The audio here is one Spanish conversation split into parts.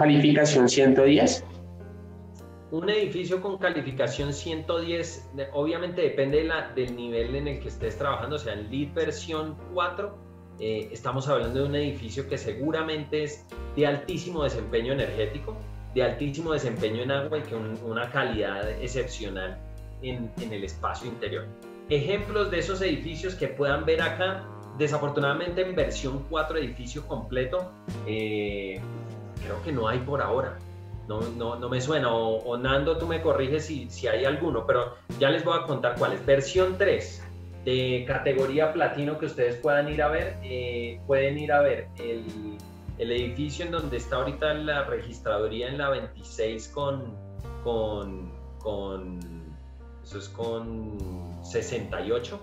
calificación 110? Un edificio con calificación 110, obviamente depende del nivel en el que estés trabajando, o sea, en LEED versión 4, estamos hablando de un edificio que seguramente es de altísimo desempeño energético, de altísimo desempeño en agua y con una calidad excepcional en el espacio interior. Ejemplos de esos edificios que puedan ver acá, desafortunadamente en versión 4 edificio completo, creo que no hay por ahora. No me suena, o Nando, tú me corriges si hay alguno, pero ya les voy a contar cuáles. Versión 3 de categoría platino que ustedes puedan ir a ver, pueden ir a ver el edificio en donde está ahorita la registraduría en la 26 eso es con 68.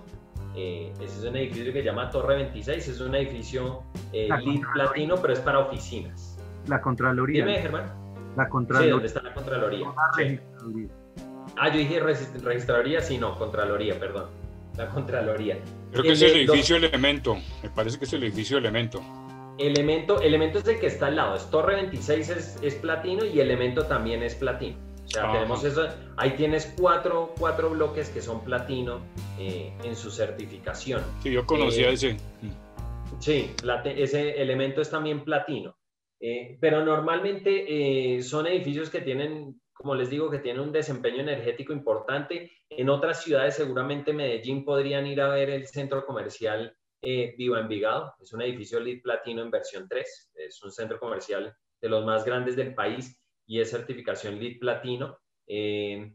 Ese es un edificio que se llama Torre 26, es un edificio LEED platino, pero es para oficinas. La Contraloría. Dime, Germán. La Contraloría. Sí, ¿dónde está la Contraloría? Sí. Ah, yo dije registraduría, sí, no, Contraloría, perdón. La Contraloría. Creo que es el edificio Elemento, me parece que es el edificio Elemento. Elemento es el que está al lado, es Torre 26 es platino y Elemento también es platino. O sea, tenemos eso, ahí tienes cuatro bloques que son platino en su certificación. Sí, yo conocía ese. Sí, ese Elemento es también platino. Pero normalmente son edificios que tienen, como les digo, que tienen un desempeño energético importante. En otras ciudades, seguramente Medellín, podrían ir a ver el centro comercial Viva Envigado. Es un edificio LEED platino en versión 3. Es un centro comercial de los más grandes del país y es certificación LEED platino. Y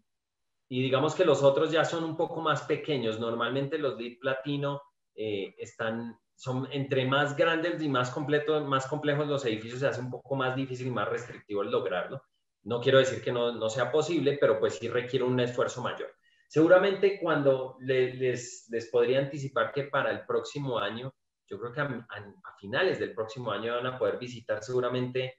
digamos que los otros ya son un poco más pequeños. Normalmente los LEED platino son entre más grandes y más complejos los edificios, se hace un poco más difícil y más restrictivo el lograrlo. No quiero decir que no sea posible, pero pues sí requiere un esfuerzo mayor. Seguramente cuando les podría anticipar que para el próximo año, yo creo que a finales del próximo año van a poder visitar seguramente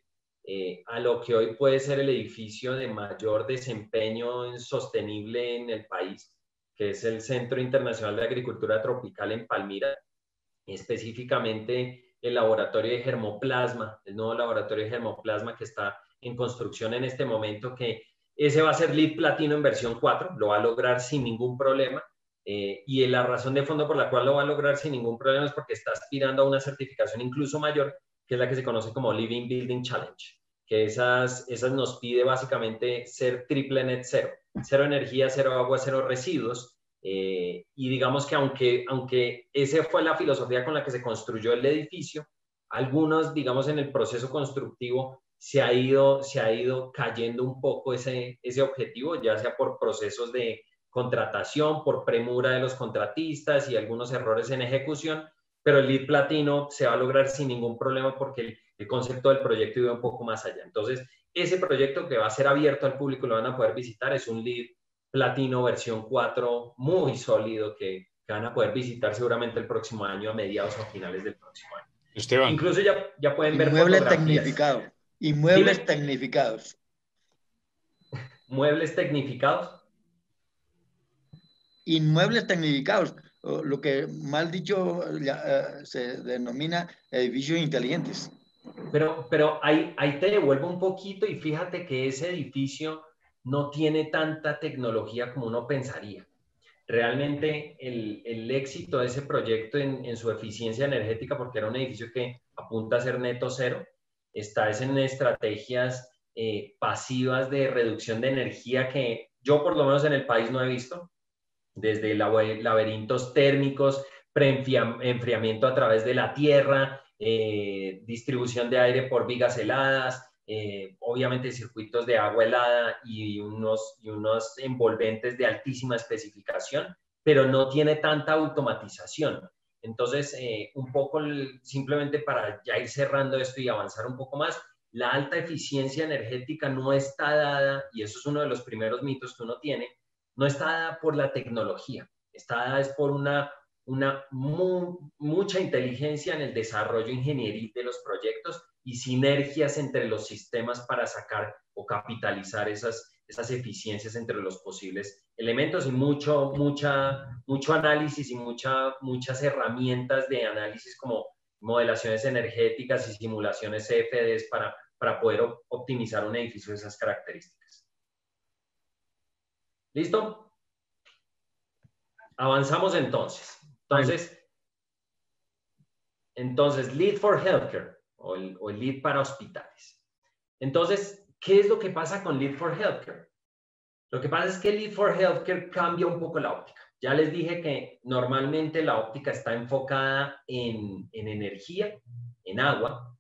a lo que hoy puede ser el edificio de mayor desempeño sostenible en el país, que es el Centro Internacional de Agricultura Tropical en Palmira. Específicamente el laboratorio de germoplasma, el nuevo laboratorio de germoplasma que está en construcción en este momento, que ese va a ser LEED platino en versión 4, lo va a lograr sin ningún problema, y la razón de fondo por la cual lo va a lograr sin ningún problema es porque está aspirando a una certificación incluso mayor, que es la que se conoce como Living Building Challenge, que esas nos pide básicamente ser triple net cero, cero energía, cero agua, cero residuos. Y digamos que aunque esa fue la filosofía con la que se construyó el edificio, algunos, digamos, en el proceso constructivo se ha ido cayendo un poco ese objetivo, ya sea por procesos de contratación, por premura de los contratistas y algunos errores en ejecución, pero el LEED platino se va a lograr sin ningún problema porque el concepto del proyecto iba un poco más allá. Entonces, ese proyecto que va a ser abierto al público, lo van a poder visitar, es un LEED platino versión 4 muy sólido que van a poder visitar seguramente el próximo año, a mediados o finales del próximo año. Esteban. Incluso ya pueden ver inmuebles tecnificados. Inmuebles tecnificados. ¿Muebles tecnificados? Inmuebles tecnificados, lo que mal dicho se denomina edificios inteligentes. Pero ahí te devuelvo un poquito y fíjate que ese edificio no tiene tanta tecnología como uno pensaría. Realmente el éxito de ese proyecto en su eficiencia energética, porque era un edificio que apunta a ser neto cero, está en estrategias pasivas de reducción de energía que yo por lo menos en el país no he visto, desde laberintos térmicos, enfriamiento a través de la tierra, distribución de aire por vigas heladas, obviamente circuitos de agua helada y unos envolventes de altísima especificación, pero no tiene tanta automatización. Entonces, un poco simplemente para ya ir cerrando esto y avanzar un poco más, la alta eficiencia energética no está dada, y eso es uno de los primeros mitos que uno tiene, no está dada por la tecnología, está dada es por mucha inteligencia en el desarrollo ingenieril de los proyectos y sinergias entre los sistemas para sacar o capitalizar esas eficiencias entre los posibles elementos y mucho análisis y muchas herramientas de análisis como modelaciones energéticas y simulaciones CFDs para poder optimizar un edificio de esas características. ¿Listo? Avanzamos entonces. Entonces, Lead for Healthcare o el Lead para hospitales. Entonces, ¿qué es lo que pasa con Lead for Healthcare? Lo que pasa es que Lead for Healthcare cambia un poco la óptica. Ya les dije que normalmente la óptica está enfocada en energía, en agua,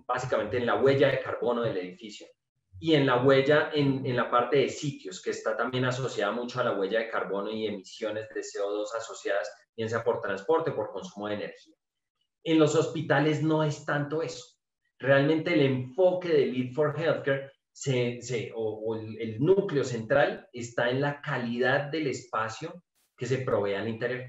básicamente en la huella de carbono del edificio y en la huella, en la parte de sitios, que está también asociada mucho a la huella de carbono y emisiones de CO2 asociadas, bien sea por transporte o por consumo de energía. En los hospitales no es tanto eso. Realmente el enfoque de Lead for Healthcare el núcleo central está en la calidad del espacio que se provee al interior.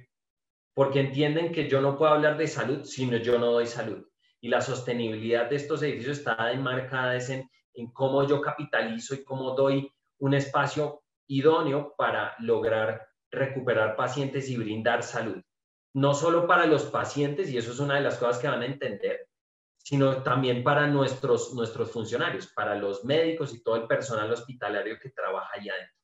Porque entienden que yo no puedo hablar de salud si yo no doy salud. Y la sostenibilidad de estos edificios está enmarcada en cómo yo capitalizo y cómo doy un espacio idóneo para lograr recuperar pacientes y brindar salud. No solo para los pacientes, y eso es una de las cosas que van a entender, sino también para nuestros funcionarios, para los médicos y todo el personal hospitalario que trabaja allá adentro.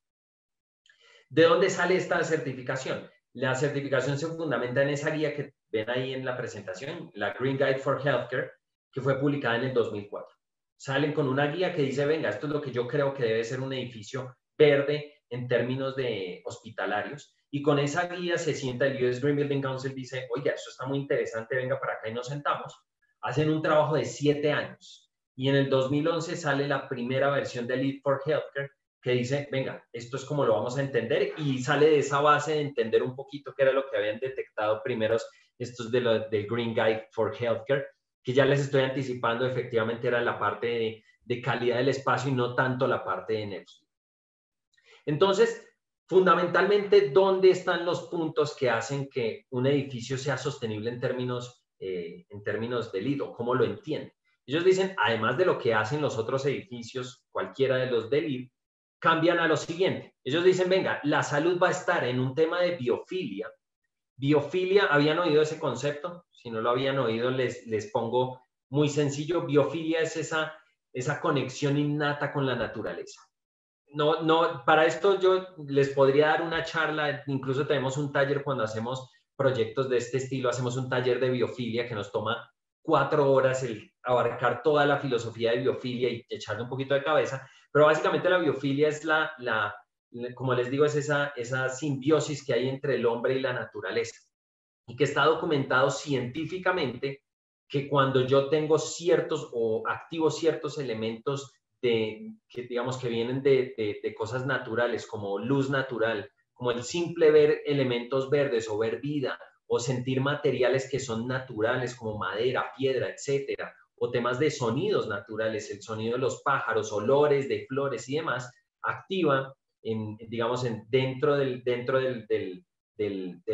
¿De dónde sale esta certificación? La certificación se fundamenta en esa guía que ven ahí en la presentación, la Green Guide for Healthcare, que fue publicada en el 2004. Salen con una guía que dice, venga, esto es lo que yo creo que debe ser un edificio verde en términos de hospitalarios. Y con esa guía se sienta el US Green Building Council, dice, oiga, esto está muy interesante, venga para acá y nos sentamos. Hacen un trabajo de 7 años. Y en el 2011 sale la primera versión de Lead for Healthcare, que dice, venga, esto es como lo vamos a entender, y sale de esa base de entender un poquito qué era lo que habían detectado primeros estos del Green Guide for Healthcare, que ya les estoy anticipando, efectivamente era la parte de calidad del espacio y no tanto la parte de energía. Entonces, fundamentalmente, ¿dónde están los puntos que hacen que un edificio sea sostenible en términos de LEED, o cómo lo entienden? Ellos dicen, además de lo que hacen los otros edificios, cualquiera de los de LEED, cambian a lo siguiente. Ellos dicen, venga, la salud va a estar en un tema de biofilia. Biofilia, ¿habían oído ese concepto? Si no lo habían oído, les pongo muy sencillo. Biofilia es esa conexión innata con la naturaleza. No, para esto yo les podría dar una charla, incluso tenemos un taller cuando hacemos proyectos de este estilo, hacemos un taller de biofilia que nos toma 4 horas el abarcar toda la filosofía de biofilia y echarle un poquito de cabeza, pero básicamente la biofilia es como les digo, es esa simbiosis que hay entre el hombre y la naturaleza y que está documentado científicamente que cuando yo tengo ciertos o activo ciertos elementos que digamos que vienen de cosas naturales, como luz natural, como el simple ver elementos verdes o ver vida, o sentir materiales que son naturales, como madera, piedra, etcétera, o temas de sonidos naturales, el sonido de los pájaros, olores de flores y demás, activa, dentro del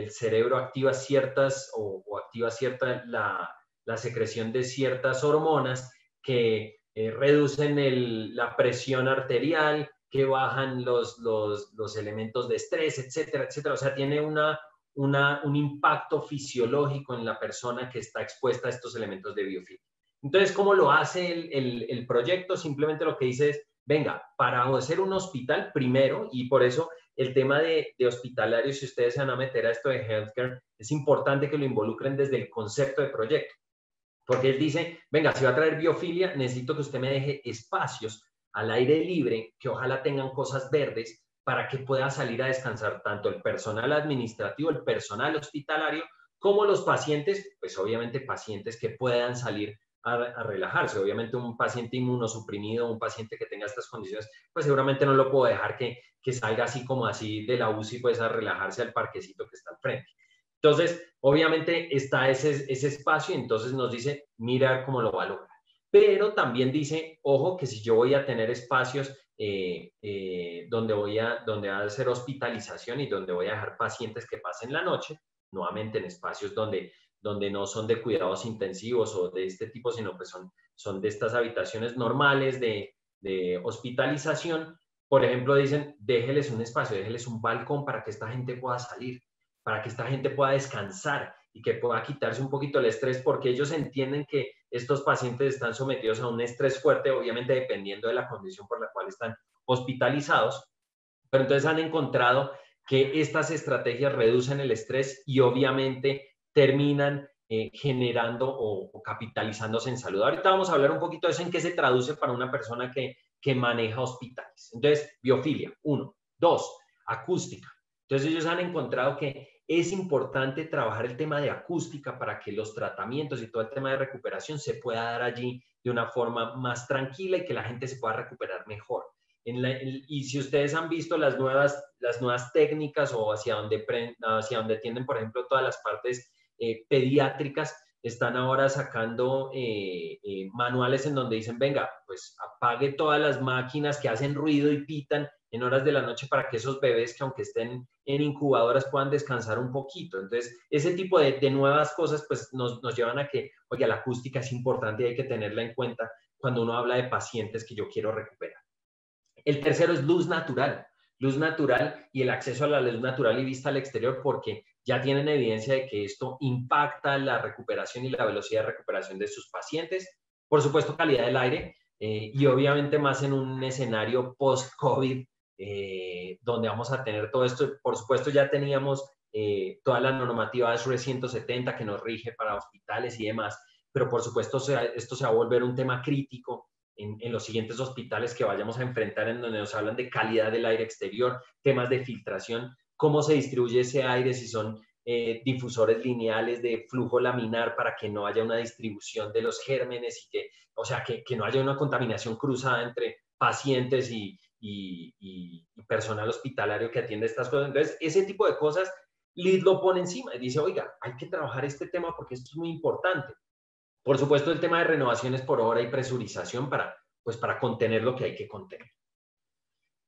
cerebro, activa ciertas, o activa cierta la secreción de ciertas hormonas que reducen la presión arterial, que bajan los elementos de estrés, etcétera, etcétera. O sea, tiene un impacto fisiológico en la persona que está expuesta a estos elementos de biofilia. Entonces, ¿cómo lo hace el proyecto? Simplemente lo que dice es, venga, para hacer un hospital primero, y por eso el tema de hospitalarios, si ustedes se van a meter a esto de healthcare, es importante que lo involucren desde el concepto de proyecto. Porque él dice, venga, si va a traer biofilia, necesito que usted me deje espacios al aire libre, que ojalá tengan cosas verdes, para que pueda salir a descansar tanto el personal administrativo, el personal hospitalario, como los pacientes, pues obviamente pacientes que puedan salir a relajarse. Obviamente un paciente inmunosuprimido, un paciente que tenga estas condiciones, pues seguramente no lo puedo dejar que salga así como así de la UCI, pues a relajarse al parquecito que está al frente. Entonces, obviamente está ese espacio y entonces nos dice, mira cómo lo va a lograr. Pero también dice, ojo, que si yo voy a tener espacios donde va a hacer hospitalización y donde voy a dejar pacientes que pasen la noche, nuevamente en espacios donde no son de cuidados intensivos o de este tipo, sino que son de estas habitaciones normales de hospitalización. Por ejemplo, dicen, déjeles un espacio, déjeles un balcón para que esta gente pueda salir, para que esta gente pueda descansar y que pueda quitarse un poquito el estrés, porque ellos entienden que estos pacientes están sometidos a un estrés fuerte, obviamente dependiendo de la condición por la cual están hospitalizados, pero entonces han encontrado que estas estrategias reducen el estrés y obviamente terminan generando o capitalizándose en salud. Ahorita vamos a hablar un poquito de eso, en qué se traduce para una persona que maneja hospitales. Entonces, biofilia, 1. 2, acústica. Entonces ellos han encontrado que es importante trabajar el tema de acústica para que los tratamientos y todo el tema de recuperación se pueda dar allí de una forma más tranquila y que la gente se pueda recuperar mejor. Y si ustedes han visto las nuevas técnicas o hacia donde tienden, por ejemplo, todas las partes pediátricas, están ahora sacando manuales en donde dicen, venga, pues apague todas las máquinas que hacen ruido y pitan en horas de la noche para que esos bebés que aunque estén en incubadoras puedan descansar un poquito. Entonces, ese tipo de nuevas cosas pues nos llevan a que, oye, la acústica es importante y hay que tenerla en cuenta cuando uno habla de pacientes que yo quiero recuperar. El tercero es luz natural y el acceso a la luz natural y vista al exterior, porque ya tienen evidencia de que esto impacta la recuperación y la velocidad de recuperación de sus pacientes. Por supuesto, calidad del aire y obviamente más en un escenario post-COVID donde vamos a tener todo esto. Por supuesto, ya teníamos toda la normativa ASHRAE 170 que nos rige para hospitales y demás, pero por supuesto esto se va a volver un tema crítico en los siguientes hospitales que vayamos a enfrentar, en donde nos hablan de calidad del aire exterior, temas de filtración, cómo se distribuye ese aire, si son difusores lineales de flujo laminar para que no haya una distribución de los gérmenes y que no haya una contaminación cruzada entre pacientes y personal hospitalario que atiende estas cosas. Entonces, ese tipo de cosas, LEED lo pone encima y dice, oiga, hay que trabajar este tema porque esto es muy importante. Por supuesto, el tema de renovaciones por hora y presurización para contener lo que hay que contener.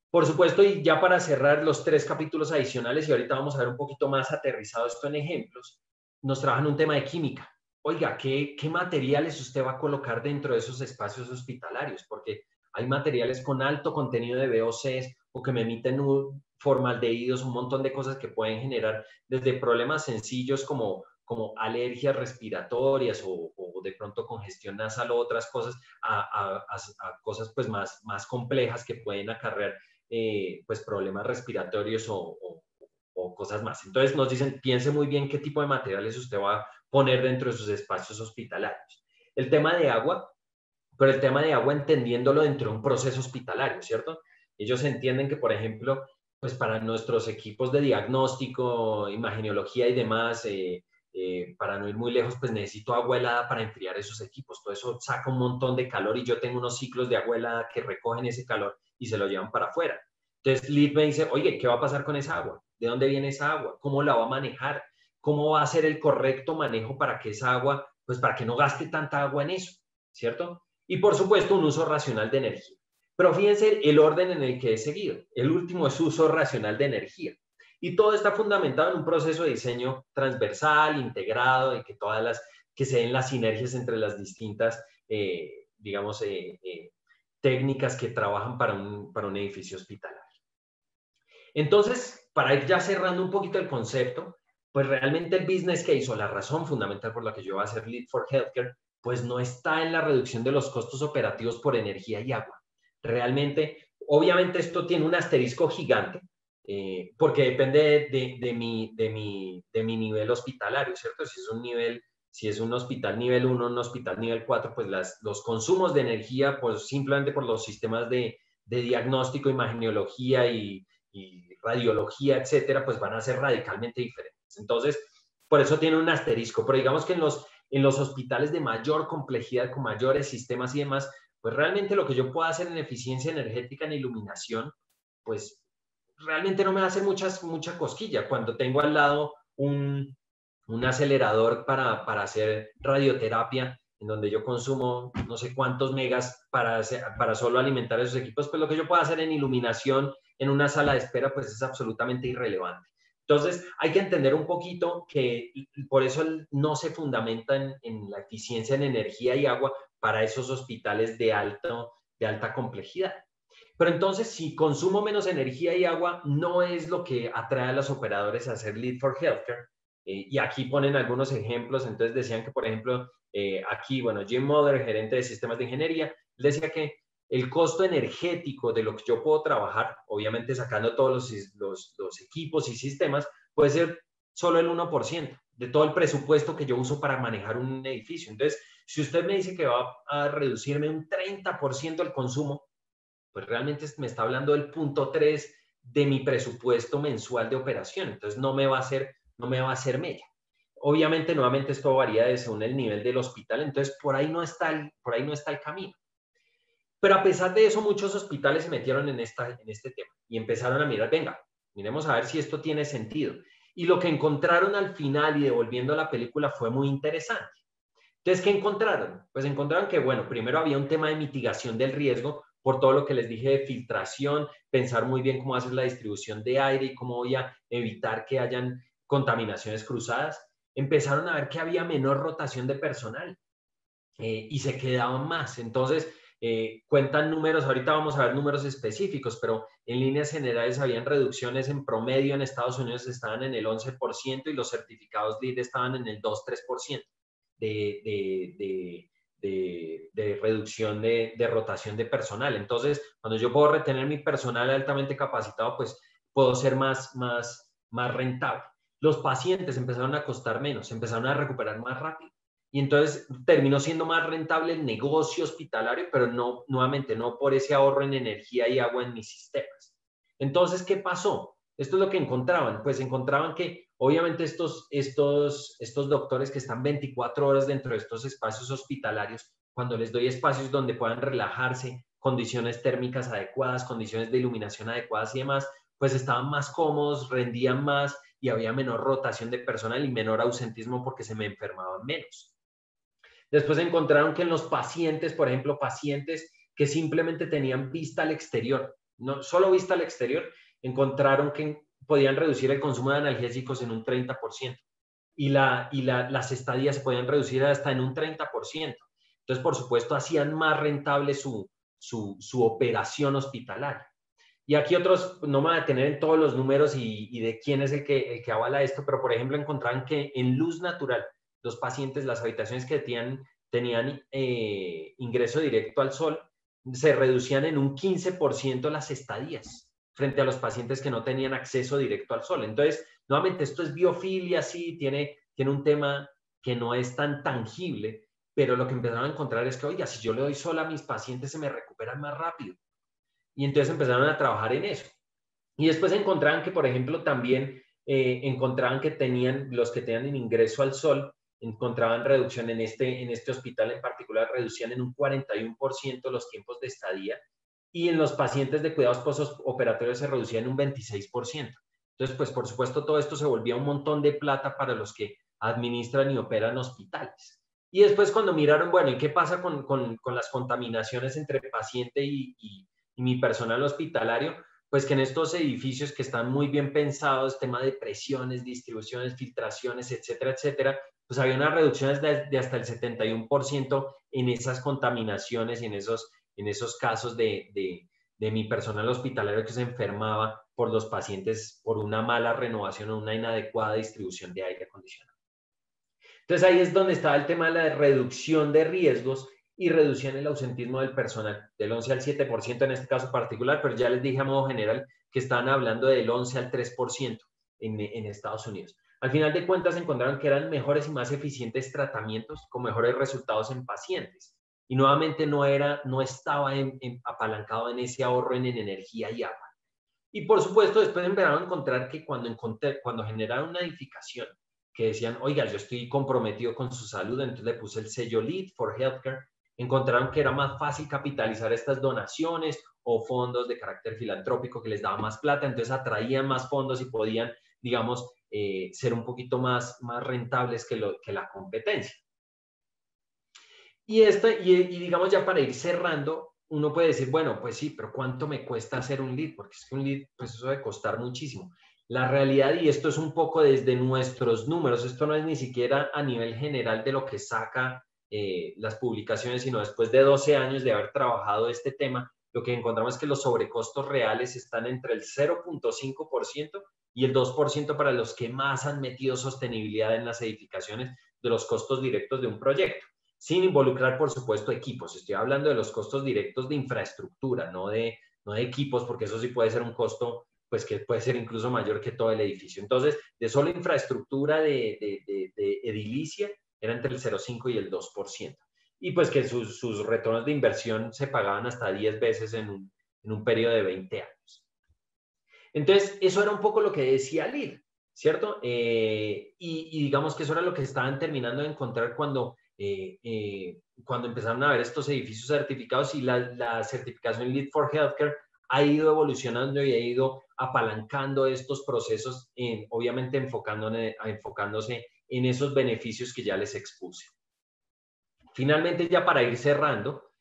Por supuesto, y ya para cerrar los 3 capítulos adicionales, y ahorita vamos a ver un poquito más aterrizado esto en ejemplos, nos trabajan un tema de química. Oiga, ¿qué materiales usted va a colocar dentro de esos espacios hospitalarios? Porque hay materiales con alto contenido de VOCs o que me emiten formaldehídos, un montón de cosas que pueden generar desde problemas sencillos como alergias respiratorias o de pronto congestión nasal o otras cosas, a cosas pues más complejas que pueden acarrear pues problemas respiratorios o cosas más. Entonces nos dicen, piense muy bien qué tipo de materiales usted va a poner dentro de sus espacios hospitalarios. El tema de agua, pero el tema de agua entendiéndolo dentro de un proceso hospitalario, ¿cierto? Ellos entienden que, por ejemplo, pues para nuestros equipos de diagnóstico, imagenología y demás, para no ir muy lejos, pues necesito agua helada para enfriar esos equipos. Todo eso saca un montón de calor y yo tengo unos ciclos de agua helada que recogen ese calor y se lo llevan para afuera. Entonces, LEED me dice, oye, ¿qué va a pasar con esa agua? ¿De dónde viene esa agua? ¿Cómo la va a manejar? ¿Cómo va a ser el correcto manejo para que esa agua, pues para que no gaste tanta agua en eso, ¿cierto? Y por supuesto, un uso racional de energía. Pero fíjense el orden en el que he seguido. El último es uso racional de energía. Y todo está fundamentado en un proceso de diseño transversal, integrado, y que se den las sinergias entre las distintas, técnicas que trabajan para un edificio hospitalario. Entonces, para ir ya cerrando un poquito el concepto, pues realmente el business case o la razón fundamental por la que yo voy a hacer Lead for Healthcare, pues no está en la reducción de los costos operativos por energía y agua. Realmente, obviamente esto tiene un asterisco gigante, porque depende de mi nivel hospitalario, ¿cierto? Si es un hospital nivel 1, un hospital nivel 4, pues los consumos de energía, pues simplemente por los sistemas de diagnóstico, imagenología y radiología, etcétera, pues van a ser radicalmente diferentes. Entonces, por eso tiene un asterisco. Pero digamos que en los hospitales de mayor complejidad, con mayores sistemas y demás, pues realmente lo que yo pueda hacer en eficiencia energética, en iluminación, pues realmente no me hace mucha cosquilla. Cuando tengo al lado un acelerador para hacer radioterapia, en donde yo consumo no sé cuántos megas para solo alimentar esos equipos, pues lo que yo pueda hacer en iluminación en una sala de espera, pues es absolutamente irrelevante. Entonces, hay que entender un poquito que por eso no se fundamenta en la eficiencia en energía y agua para esos hospitales de alta complejidad. Pero entonces, si consumo menos energía y agua, no es lo que atrae a los operadores a hacer Lead for Healthcare, Y aquí ponen algunos ejemplos. Entonces decían que, por ejemplo, aquí, bueno, Jim Muller, gerente de sistemas de ingeniería, decía que el costo energético de lo que yo puedo trabajar, obviamente sacando todos los equipos y sistemas, puede ser solo el 1% de todo el presupuesto que yo uso para manejar un edificio. Entonces, si usted me dice que va a reducirme un 30% el consumo, pues realmente me está hablando del 0.3 de mi presupuesto mensual de operación. Entonces, no me va a hacer mella. Obviamente, nuevamente, esto varía según el nivel del hospital. Entonces, por ahí no está el camino. Pero a pesar de eso, muchos hospitales se metieron en este tema y empezaron a mirar, venga, miremos a ver si esto tiene sentido. Y lo que encontraron al final y devolviendo la película fue muy interesante. Entonces, ¿qué encontraron? Pues encontraron que, bueno, primero había un tema de mitigación del riesgo por todo lo que les dije de filtración, pensar muy bien cómo hacer la distribución de aire y cómo voy a evitar que hayan contaminaciones cruzadas. Empezaron a ver que había menor rotación de personal y se quedaban más. Entonces, cuentan números, ahorita vamos a ver números específicos, pero en líneas generales habían reducciones en promedio en Estados Unidos estaban en el 11% y los certificados LEED estaban en el 2-3% de reducción de rotación de personal. Entonces, cuando yo puedo retener mi personal altamente capacitado, pues puedo ser más rentable. Los pacientes empezaron a costar menos, empezaron a recuperar más rápido. Y entonces terminó siendo más rentable el negocio hospitalario, pero no, nuevamente, no por ese ahorro en energía y agua en mis sistemas. Entonces, ¿qué pasó? Esto es lo que encontraban. Pues encontraban que obviamente estos doctores que están 24 horas dentro de estos espacios hospitalarios, cuando les doy espacios donde puedan relajarse, condiciones térmicas adecuadas, condiciones de iluminación adecuadas y demás, pues estaban más cómodos, rendían más y había menor rotación de personal y menor ausentismo porque se me enfermaban menos. Después encontraron que en los pacientes, por ejemplo, pacientes que simplemente tenían vista al exterior, no solo vista al exterior, encontraron que podían reducir el consumo de analgésicos en un 30% y las estadías se podían reducir hasta en un 30%. Entonces, por supuesto, hacían más rentable su operación hospitalaria. Y aquí otros, no me voy a detener en todos los números y de quién es el que avala esto, pero por ejemplo encontraron que en luz natural, los pacientes, las habitaciones que tenían ingreso directo al sol, se reducían en un 15% las estadías frente a los pacientes que no tenían acceso directo al sol. Entonces, nuevamente, esto es biofilia, sí, tiene un tema que no es tan tangible, pero lo que empezaron a encontrar es que, oiga, si yo le doy sol a mis pacientes, se me recuperan más rápido. Y entonces empezaron a trabajar en eso. Y después encontraban que, por ejemplo, también encontraban que los que tenían ingreso al sol, encontraban reducción en este hospital en particular, reducían en un 41% los tiempos de estadía y en los pacientes de cuidados postoperatorios se reducían en un 26%. Entonces, pues por supuesto todo esto se volvía un montón de plata para los que administran y operan hospitales. Y después cuando miraron, bueno, ¿y qué pasa con las contaminaciones entre paciente y mi personal hospitalario? Pues que en estos edificios que están muy bien pensados, tema de presiones, distribuciones, filtraciones, etcétera, etcétera, pues había unas reducciones de hasta el 71% en esas contaminaciones y en esos casos de mi personal hospitalario que se enfermaba por los pacientes por una mala renovación o una inadecuada distribución de aire acondicionado. Entonces ahí es donde estaba el tema de la reducción de riesgos y reducían el ausentismo del personal, del 11 al 7% en este caso particular, pero ya les dije a modo general que estaban hablando del 11 al 3% en Estados Unidos. Al final de cuentas encontraron que eran mejores y más eficientes tratamientos con mejores resultados en pacientes. Y nuevamente no estaba apalancado en ese ahorro en energía y agua. Y por supuesto después empezaron a encontrar que cuando generaron una edificación que decían, oiga, yo estoy comprometido con su salud, entonces le puse el sello LEED for Healthcare, encontraron que era más fácil capitalizar estas donaciones o fondos de carácter filantrópico que les daba más plata, entonces atraían más fondos y podían, digamos, ser un poquito más rentables que la competencia. Y digamos ya para ir cerrando, uno puede decir, bueno, pues sí, pero ¿cuánto me cuesta hacer un LEED? Porque es que un LEED, pues eso debe costar muchísimo. La realidad, y esto es un poco desde nuestros números, esto no es ni siquiera a nivel general de lo que saca las publicaciones, sino después de 12 años de haber trabajado este tema, lo que encontramos es que los sobrecostos reales están entre el 0.5% y el 2% para los que más han metido sostenibilidad en las edificaciones de los costos directos de un proyecto, sin involucrar, por supuesto, equipos. Estoy hablando de los costos directos de infraestructura, no de equipos, porque eso sí puede ser un costo pues que puede ser incluso mayor que todo el edificio. Entonces, de solo infraestructura de edilicia era entre el 0,5 y el 2%. Y pues que sus retornos de inversión se pagaban hasta 10 veces en un periodo de 20 años. Entonces, eso era un poco lo que decía LEED, ¿cierto? Y digamos que eso era lo que estaban terminando de encontrar cuando empezaron a ver estos edificios certificados, y la certificación LEED for Healthcare ha ido evolucionando y ha ido apalancando estos procesos, obviamente enfocándose en esos beneficios que ya les expuse. Finalmente, ya para ir cerrando,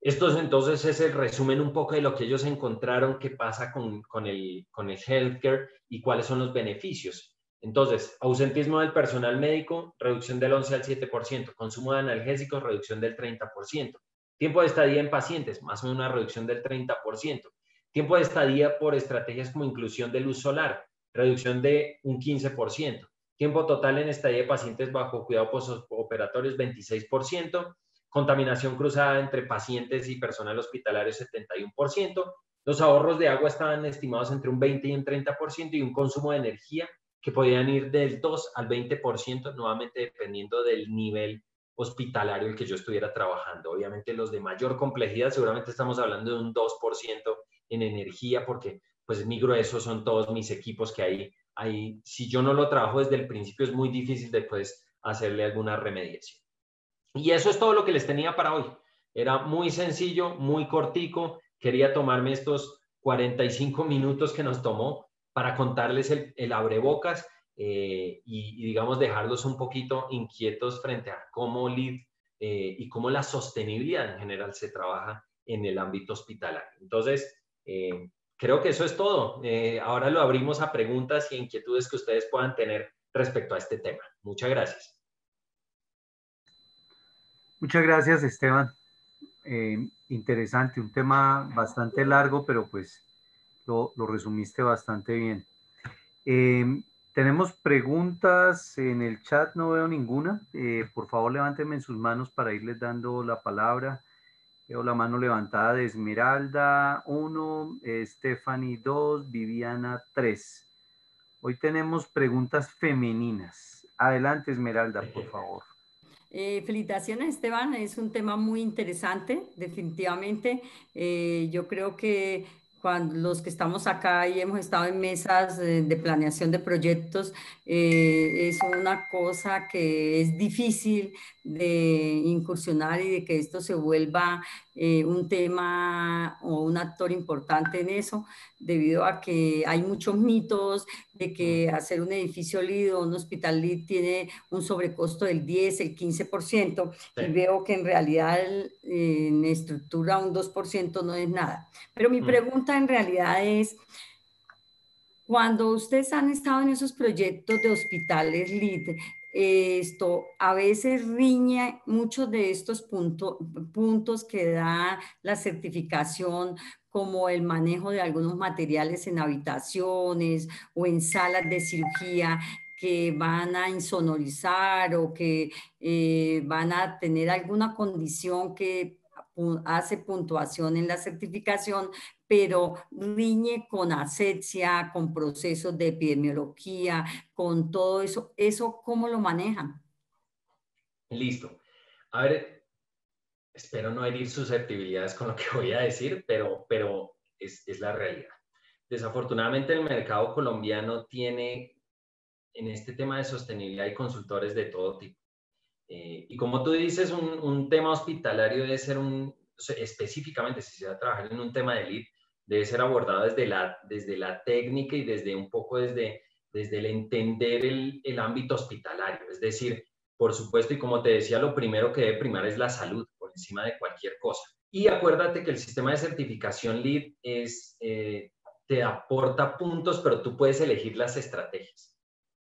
esto entonces es el resumen un poco de lo que ellos encontraron que pasa con el healthcare y cuáles son los beneficios. Entonces, ausentismo del personal médico, reducción del 11 al 7%, consumo de analgésicos, reducción del 30%, tiempo de estadía en pacientes, más o menos una reducción del 30%, tiempo de estadía por estrategias como inclusión de luz solar, reducción de un 15%, tiempo total en estadía de pacientes bajo cuidado postoperatorios, 26%, contaminación cruzada entre pacientes y personal hospitalario, 71%, los ahorros de agua estaban estimados entre un 20 y un 30%, y un consumo de energía que podían ir del 2 al 20%, nuevamente dependiendo del nivel hospitalario el que yo estuviera trabajando. Obviamente los de mayor complejidad, seguramente estamos hablando de un 2% en energía, porque pues mi grueso son todos mis equipos que hay, si yo no lo trabajo desde el principio, es muy difícil después hacerle alguna remediación. Y eso es todo lo que les tenía para hoy. Era muy sencillo, muy cortico. Quería tomarme estos 45 minutos que nos tomó para contarles el abrebocas y digamos, dejarlos un poquito inquietos frente a cómo LEED y cómo la sostenibilidad en general se trabaja en el ámbito hospitalario. Entonces, creo que eso es todo. Ahora lo abrimos a preguntas y inquietudes que ustedes puedan tener respecto a este tema. Muchas gracias. Muchas gracias, Esteban. Interesante, un tema bastante largo, pero pues lo resumiste bastante bien. Tenemos preguntas en el chat, no veo ninguna. Por favor, levántenme en sus manos para irles dando la palabra. Veo la mano levantada de Esmeralda 1, Stephanie 2, Viviana 3. Hoy tenemos preguntas femeninas. Adelante, Esmeralda, por favor. Felicitaciones, Esteban. Es un tema muy interesante, definitivamente. Yo creo que cuando los que estamos acá y hemos estado en mesas de planeación de proyectos, es una cosa que es difícil de incursionar y de que esto se vuelva un tema o un actor importante en eso, debido a que hay muchos mitos de que hacer un edificio LEED o un hospital LEED tiene un sobrecosto del 10, el 15%, sí. Y veo que en realidad en estructura un 2% no es nada. Pero mi pregunta en realidad es, cuando ustedes han estado en esos proyectos de hospitales LEED, esto a veces riñe muchos de estos puntos que da la certificación, como el manejo de algunos materiales en habitaciones o en salas de cirugía que van a insonorizar o que van a tener alguna condición que hace puntuación en la certificación, pero riñe con asepsia, con procesos de epidemiología, con todo eso. ¿Eso cómo lo manejan? Listo. A ver, espero no herir susceptibilidades con lo que voy a decir, pero es la realidad. Desafortunadamente el mercado colombiano tiene, en este tema de sostenibilidad, y consultores de todo tipo. Y como tú dices, un tema hospitalario debe ser específicamente, si se va a trabajar en un tema de LEED, debe ser abordado desde la técnica y desde un poco desde el entender el ámbito hospitalario. Es decir, por supuesto, y como te decía, lo primero que debe primar es la salud por encima de cualquier cosa. Y acuérdate que el sistema de certificación LEED te aporta puntos, pero tú puedes elegir las estrategias.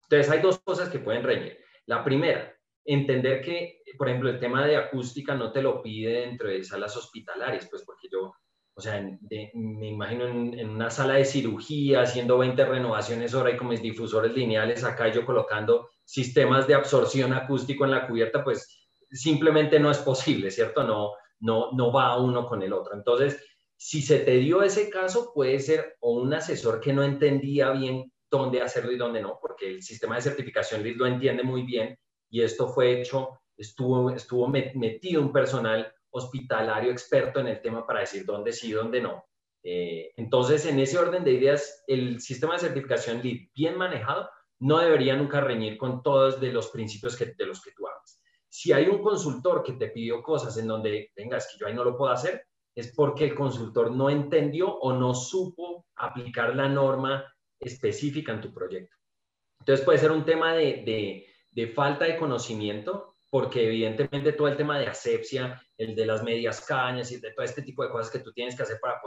Entonces, hay dos cosas que pueden reñir. La primera, entender que, por ejemplo, el tema de acústica no te lo pide dentro de salas hospitalarias, pues porque yo O sea, me imagino en una sala de cirugía haciendo 20 renovaciones hora y con mis difusores lineales acá yo colocando sistemas de absorción acústico en la cubierta, pues simplemente no es posible, ¿cierto? No va uno con el otro. Entonces, si se te dio ese caso, puede ser o un asesor que no entendía bien dónde hacerlo y dónde no, porque el sistema de certificación LEED lo entiende muy bien y esto fue hecho, estuvo metido un personal hospitalario experto en el tema para decir dónde sí y dónde no. Entonces, en ese orden de ideas, el sistema de certificación LEED bien manejado no debería nunca reñir con todos de los principios de los que tú hablas. Si hay un consultor que te pidió cosas en donde, venga, es que yo ahí no lo puedo hacer, es porque el consultor no entendió o no supo aplicar la norma específica en tu proyecto. Entonces puede ser un tema de falta de conocimiento, porque evidentemente todo el tema de asepsia, el de las medias cañas y de todo este tipo de cosas que tú tienes que hacer para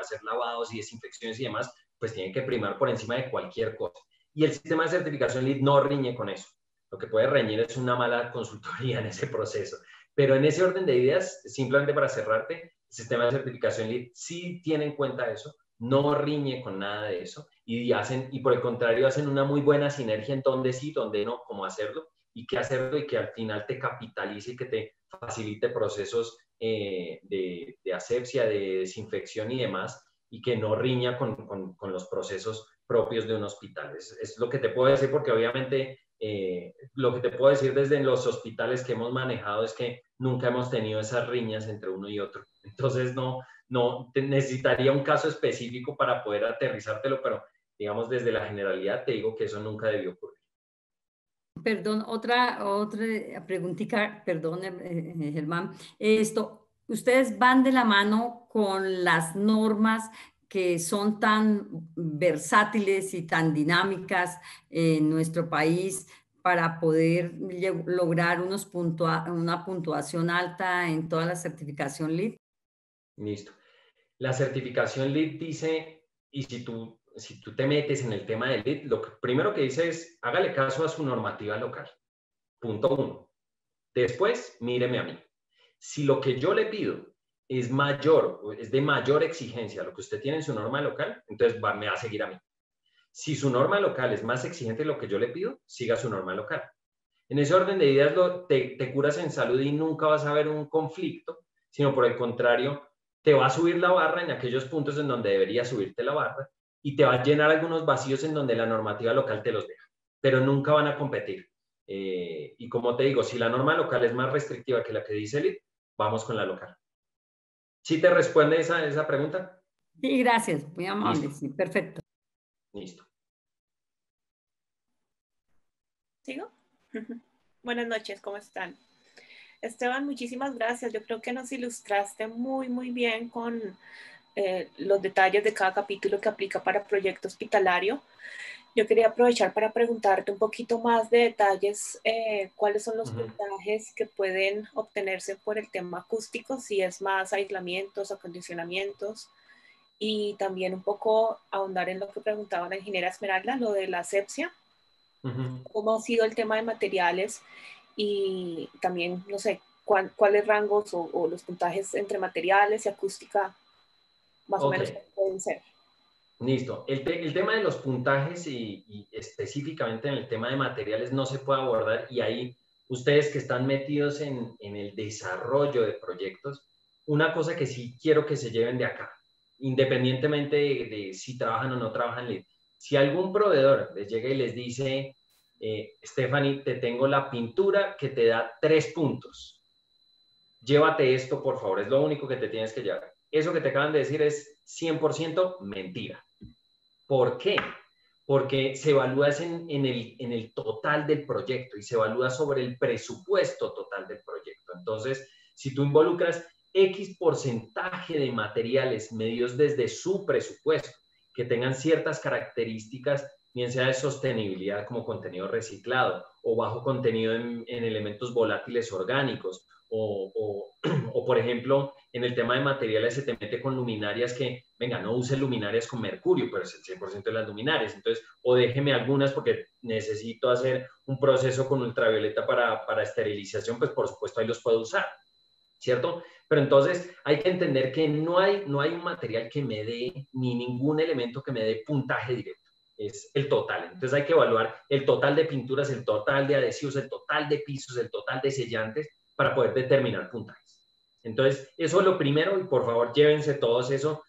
hacer lavados y desinfecciones y demás, pues tienen que primar por encima de cualquier cosa. Y el sistema de certificación LEED no riñe con eso. Lo que puede reñir es una mala consultoría en ese proceso. Pero en ese orden de ideas, simplemente para cerrarte, el sistema de certificación LEED sí tiene en cuenta eso, no riñe con nada de eso y por el contrario hacen una muy buena sinergia en dónde sí, dónde no, cómo hacerlo y qué hacerlo y que al final te capitalice y que te facilite procesos de asepsia, de desinfección y demás y que no riña con los procesos propios de un hospital. Es lo que te puedo decir porque obviamente lo que te puedo decir desde los hospitales que hemos manejado es que nunca hemos tenido esas riñas entre uno y otro. Entonces no necesitaría un caso específico para poder aterrizártelo, pero digamos desde la generalidad te digo que eso nunca debió ocurrir. Perdón, otra preguntita, perdón, Germán. ¿Ustedes van de la mano con las normas que son tan versátiles y tan dinámicas en nuestro país para poder lograr una puntuación alta en toda la certificación LEED? Listo. La certificación LEED dice, y si tú te metes en el tema del LEED, lo primero que dice es, hágale caso a su normativa local. Punto 1. Después, míreme a mí. Si lo que yo le pido es de mayor exigencia a lo que usted tiene en su norma local, entonces me va a seguir a mí. Si su norma local es más exigente de lo que yo le pido, siga su norma local. En ese orden de ideas te curas en salud y nunca vas a ver un conflicto, sino por el contrario, te va a subir la barra en aquellos puntos en donde debería subirte la barra y te va a llenar algunos vacíos en donde la normativa local te los deja, pero nunca van a competir. Y como te digo, si la norma local es más restrictiva que la que dice LEED, vamos con la local. ¿Sí te responde esa pregunta? Sí, gracias, muy amable, Listo. sí, perfecto. Listo. ¿Sigo? Buenas noches, ¿cómo están? Esteban, muchísimas gracias. Yo creo que nos ilustraste muy, muy bien con los detalles de cada capítulo que aplica para proyecto hospitalario. Yo quería aprovechar para preguntarte un poquito más de detalles, cuáles son los puntajes que pueden obtenerse por el tema acústico, si es más aislamientos, acondicionamientos, y también un poco ahondar en lo que preguntaba la ingeniera Esmeralda, lo de la asepsia. ¿Cómo ha sido el tema de materiales? Y también, no sé, cuáles rangos o los puntajes entre materiales y acústica más o menos pueden ser. Listo. El tema de los puntajes y específicamente en el tema de materiales no se puede abordar y ahí ustedes que están metidos en el desarrollo de proyectos, una cosa que sí quiero que se lleven de acá, independientemente de si trabajan o no trabajan LEED. Si algún proveedor les llega y les dice, Stephanie, te tengo la pintura que te da 3 puntos. Llévate esto, por favor, es lo único que te tienes que llevar. Eso que te acaban de decir es 100% mentira. ¿Por qué? Porque se evalúa en el total del proyecto y se evalúa sobre el presupuesto total del proyecto. Entonces, si tú involucras X porcentaje de materiales medidos desde su presupuesto, que tengan ciertas características, bien sea de sostenibilidad como contenido reciclado o bajo contenido en elementos volátiles orgánicos, o por ejemplo, en el tema de materiales se te mete con luminarias que, venga, no use luminarias con mercurio, pero es el 100% de las luminarias. Entonces, o déjeme algunas porque necesito hacer un proceso con ultravioleta para esterilización, pues por supuesto ahí los puedo usar, ¿cierto? Pero entonces hay que entender que no hay un material que me dé, ni ningún elemento que me dé puntaje directo. Es el total. Entonces hay que evaluar el total de pinturas, el total de adhesivos, el total de pisos, el total de sellantes para poder determinar puntajes. Entonces, eso es lo primero y por favor llévense todos eso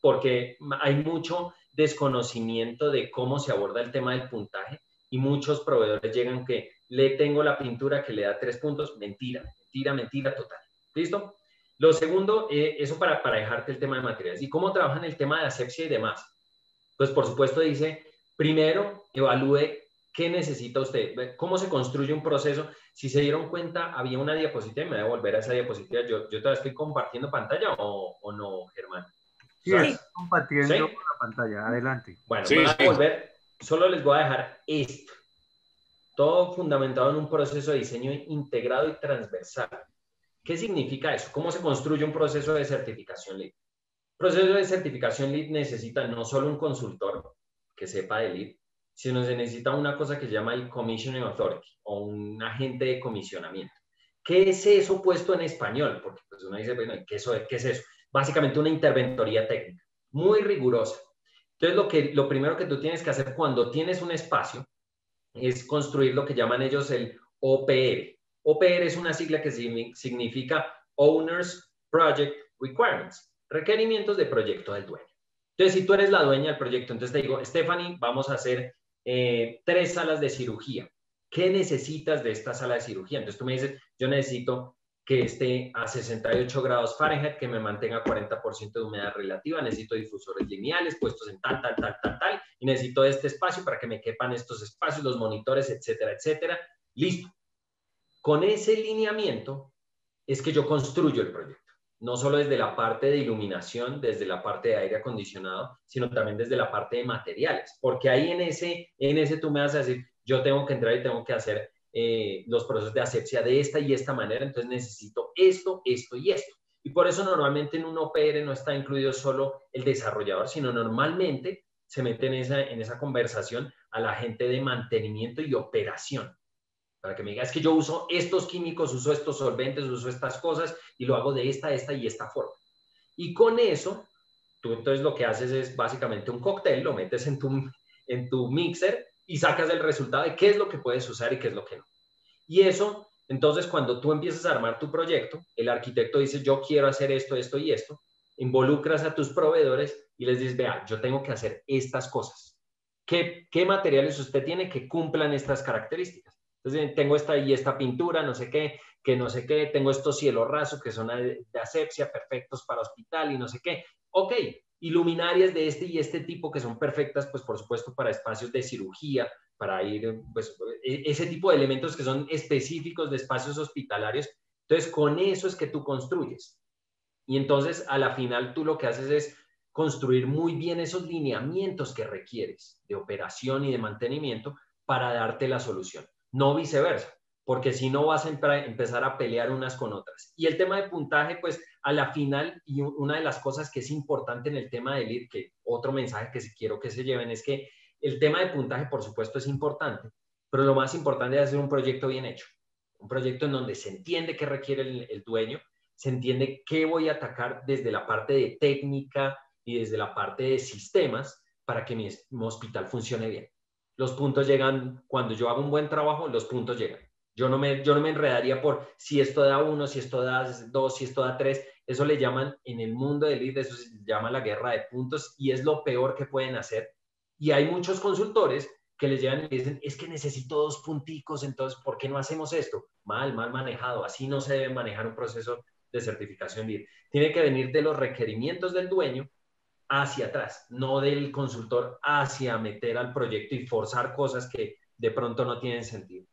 porque hay mucho desconocimiento de cómo se aborda el tema del puntaje y muchos proveedores llegan que le tengo la pintura que le da 3 puntos. Mentira, mentira, mentira total. ¿Listo? Lo segundo, eso para dejarte el tema de materiales. ¿Y cómo trabajan el tema de asepsia y demás? Pues por supuesto dice, primero evalúe qué necesita usted, cómo se construye un proceso. Si se dieron cuenta, había una diapositiva, y me voy a volver a esa diapositiva. Yo todavía estoy compartiendo pantalla o no, Germán. Sí, estoy compartiendo ¿sí? La pantalla, adelante. Bueno, sí, voy a volver, solo les voy a dejar esto. Todo fundamentado en un proceso de diseño integrado y transversal. ¿Qué significa eso? ¿Cómo se construye un proceso de certificación LEED? El proceso de certificación LEED necesita no solo un consultor que sepa de LEED, sino se necesita una cosa que se llama el Commissioning Authority o un agente de comisionamiento. ¿Qué es eso puesto en español? Porque pues uno dice, bueno, ¿qué es eso? Básicamente una interventoría técnica, muy rigurosa. Entonces, lo primero que tú tienes que hacer cuando tienes un espacio es construir lo que llaman ellos el OPR. OPR es una sigla que significa Owner's Project Requirements, requerimientos de proyecto del dueño. Entonces, si tú eres la dueña del proyecto, entonces te digo, Stephanie, vamos a hacer 3 salas de cirugía. ¿Qué necesitas de esta sala de cirugía? Entonces tú me dices, yo necesito que esté a 68 grados Fahrenheit, que me mantenga 40% de humedad relativa, necesito difusores lineales puestos en tal, y necesito este espacio para que me quepan estos espacios, los monitores, etcétera, etcétera. Listo. Con ese lineamiento es que yo construyo el proyecto. No solo desde la parte de iluminación, desde la parte de aire acondicionado, sino también desde la parte de materiales. Porque ahí en ese tú me vas a decir, yo tengo que entrar y tengo que hacer los procesos de asepsia de esta y esta manera, entonces necesito esto, esto y esto. Y por eso normalmente en un OPR no está incluido solo el desarrollador, sino normalmente se mete en esa conversación a la gente de mantenimiento y operación. Para que me diga, es que yo uso estos químicos, uso estos solventes, uso estas cosas y lo hago de esta y esta forma. Y con eso, tú entonces lo que haces es básicamente un cóctel, lo metes en tu mixer y sacas el resultado de qué es lo que puedes usar y qué es lo que no. Y eso, entonces, cuando tú empiezas a armar tu proyecto, el arquitecto dice, yo quiero hacer esto, esto y esto, involucras a tus proveedores y les dices, vea, yo tengo que hacer estas cosas. ¿Qué materiales usted tiene que cumplan estas características? Entonces, tengo esta y esta pintura, no sé qué, tengo estos cielos rasos que son de asepsia, perfectos para hospital y no sé qué. Ok, iluminarias de este y este tipo que son perfectas, pues por supuesto para espacios de cirugía, para ir, pues ese tipo de elementos que son específicos de espacios hospitalarios. Entonces, con eso es que tú construyes. Y entonces, a la final, tú lo que haces es construir muy bien esos lineamientos que requieres de operación y de mantenimiento para darte la solución. No viceversa, porque si no vas a empezar a pelear unas con otras. Y el tema de puntaje, pues a la final, y una de las cosas que es importante en el tema de LEED, que otro mensaje que quiero que se lleven es que el tema de puntaje, por supuesto, es importante, pero lo más importante es hacer un proyecto bien hecho. Un proyecto en donde se entiende qué requiere el dueño, se entiende qué voy a atacar desde la parte de técnica y desde la parte de sistemas para que mi hospital funcione bien. Los puntos llegan, cuando yo hago un buen trabajo, los puntos llegan. Yo no me enredaría por si esto da 1, si esto da 2, si esto da 3. Eso le llaman, en el mundo del LEED, eso se llama la guerra de puntos y es lo peor que pueden hacer. Y hay muchos consultores que les llegan y dicen, es que necesito 2 punticos, entonces, ¿por qué no hacemos esto? Mal manejado. Así no se debe manejar un proceso de certificación LEED. Tiene que venir de los requerimientos del dueño hacia atrás, no del consultor hacia meter al proyecto y forzar cosas que de pronto no tienen sentido.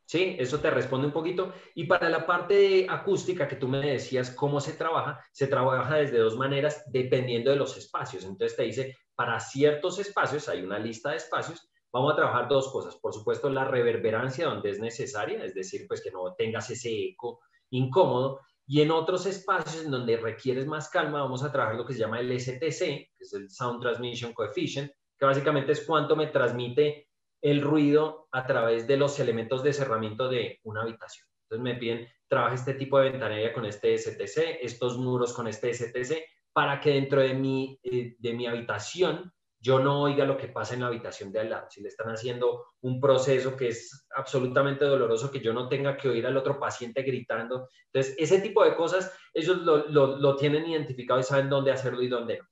¿Sí? Eso te responde un poquito. Y para la parte de acústica que tú me decías, ¿cómo se trabaja? Se trabaja desde 2 maneras dependiendo de los espacios. Entonces te dice, para ciertos espacios, hay una lista de espacios, vamos a trabajar 2 cosas. Por supuesto, la reverberancia donde es necesaria, es decir, pues que no tengas ese eco incómodo. Y en otros espacios en donde requieres más calma, vamos a trabajar lo que se llama el STC, que es el Sound Transmission Coefficient, que básicamente es cuánto me transmite el ruido a través de los elementos de cerramiento de una habitación. Entonces me piden, trabaja este tipo de ventanería con este STC, estos muros con este STC, para que dentro de mi habitación yo no oiga lo que pasa en la habitación de al lado. Si le están haciendo un proceso que es absolutamente doloroso, que yo no tenga que oír al otro paciente gritando. Entonces, ese tipo de cosas, ellos lo tienen identificado y saben dónde hacerlo y dónde no.